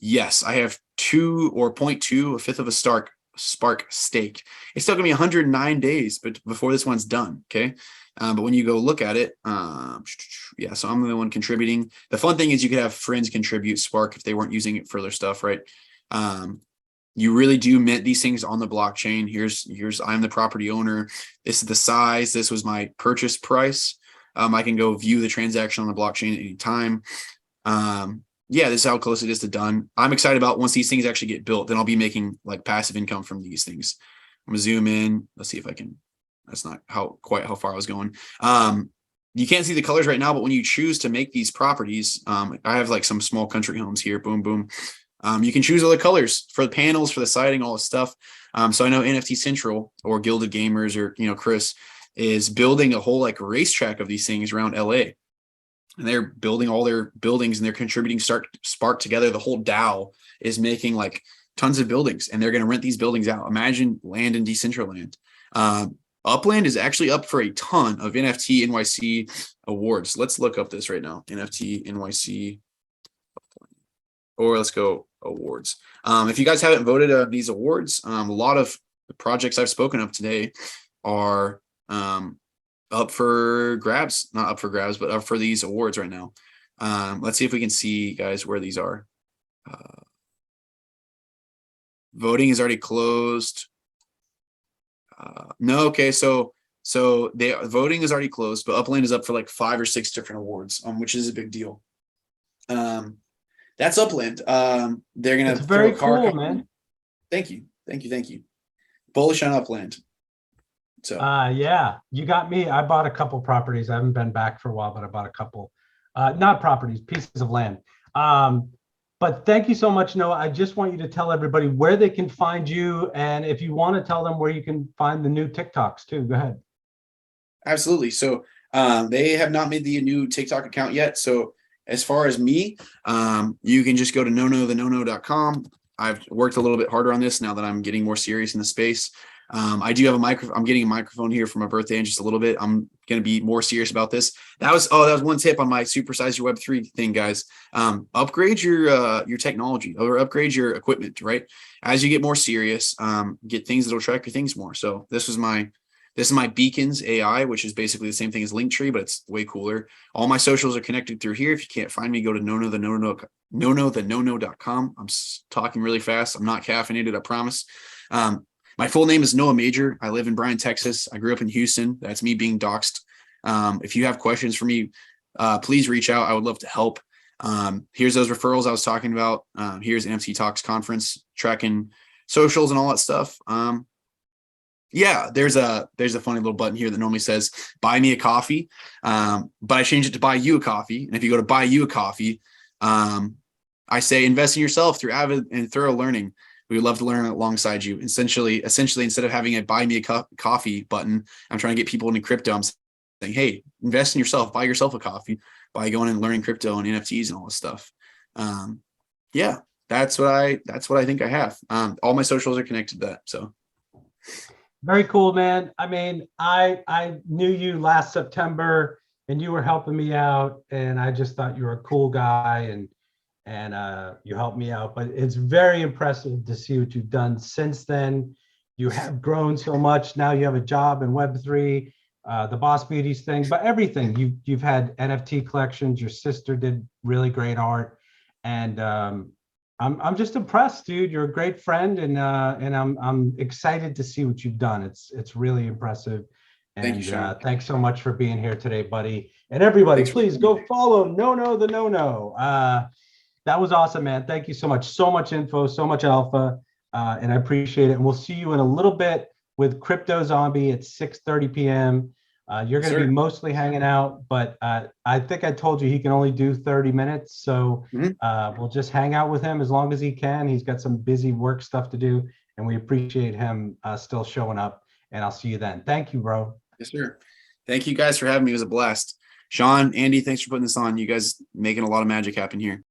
Yes, I have 2 or 0.2, a fifth of a Spark stake. It's still going to be 109 days, but before this one's done. Okay. But when you go look at it, yeah, so I'm the one contributing. The fun thing is you could have friends contribute Spark if they weren't using it for their stuff, right? You really do mint these things on the blockchain. Here's I'm the property owner. This is the size. This was my purchase price. I can go view the transaction on the blockchain at any time. Yeah, this is how close it is to done. I'm excited about once these things actually get built, then I'll be making like passive income from these things. I'm gonna zoom in. Let's see if I can. That's not quite how far I was going. You can't see the colors right now, but when you choose to make these properties, I have like some small country homes here. Boom, boom. You can choose all the colors for the panels, for the siding, all this stuff. So I know NFT Central or Gilded Gamers or Chris is building a whole like racetrack of these things around LA. And they're building all their buildings and they're contributing Spark together. The whole DAO is making like tons of buildings and they're going to rent these buildings out. Imagine land in Decentraland. Upland is actually up for a ton of NFT NYC awards. Let's look up this right now. NFT NYC, or let's go awards. If you guys haven't voted on these awards, a lot of the projects I've spoken of today are up for grabs, not up for grabs, but up for these awards right now. Let's see if we can see, guys, where these are. Voting is already closed. No, okay, so voting is already closed, but Upland is up for like 5 or 6 different awards, which is a big deal. That's Upland. They're gonna. It's very cool, man. Thank you. Bullish on Upland. So yeah, you got me. I bought a couple properties. I haven't been back for a while, but I bought a couple, not properties, pieces of land. But thank you so much, Noah. I just want you to tell everybody where they can find you. And if you want to tell them where you can find the new TikToks too, go ahead. Absolutely. So they have not made the new TikTok account yet. So as far as me, you can just go to nfts.com. I've worked a little bit harder on this now that I'm getting more serious in the space. I do have a microphone. I'm getting a microphone here for my birthday in just a little bit. I'm going to be more serious about this. That was one tip on my supersize your Web3 thing, guys. Upgrade your technology or upgrade your equipment, right? As you get more serious, get things that'll track your things more. So this is my Beacons AI, which is basically the same thing as Linktree, but it's way cooler. All my socials are connected through here. If you can't find me, go to nono.com. I'm talking really fast. I'm not caffeinated, I promise. My full name is Noah Major. I live in Bryan, Texas. I grew up in Houston. That's me being doxxed. If you have questions for me, please reach out. I would love to help. Here's those referrals I was talking about. Here's NFT Talks Conference, tracking socials and all that stuff. Yeah, there's a funny little button here that normally says buy me a coffee. But I changed it to buy you a coffee. And if you go to buy you a coffee, I say invest in yourself through avid and thorough learning. We would love to learn alongside you. Essentially, instead of having a buy me a coffee button, I'm trying to get people into crypto. I'm saying, hey, invest in yourself, buy yourself a coffee by going and learning crypto and NFTs and all this stuff. Yeah, that's what I think I have. All my socials are connected to that. So Very cool, man. I mean, I knew you last September and you were helping me out, and I just thought you were a cool guy, and you helped me out. But it's very impressive to see what you've done since then. You have grown so much. Now you have a job in Web3, the Boss Beauties thing, but everything. You've had NFT collections. Your sister did really great art, and I'm just impressed, dude. You're a great friend, and I'm excited to see what you've done. It's really impressive. thank you, And Shawn. thanks so much for being here today, buddy. And everybody, Thanks for please go follow No the No. That was awesome, man. Thank you so much. So much info, so much alpha, and I appreciate it. And we'll see you in a little bit with Crypto Zombie at 6:30 p.m. You're going to be mostly hanging out, but I think I told you he can only do 30 minutes. So we'll just hang out with him as long as he can. He's got some busy work stuff to do, and we appreciate him still showing up. And I'll see you then. Thank you, bro. Yes, sir. Thank you guys for having me. It was a blast. Shawn, Andy, thanks for putting this on. You guys making a lot of magic happen here.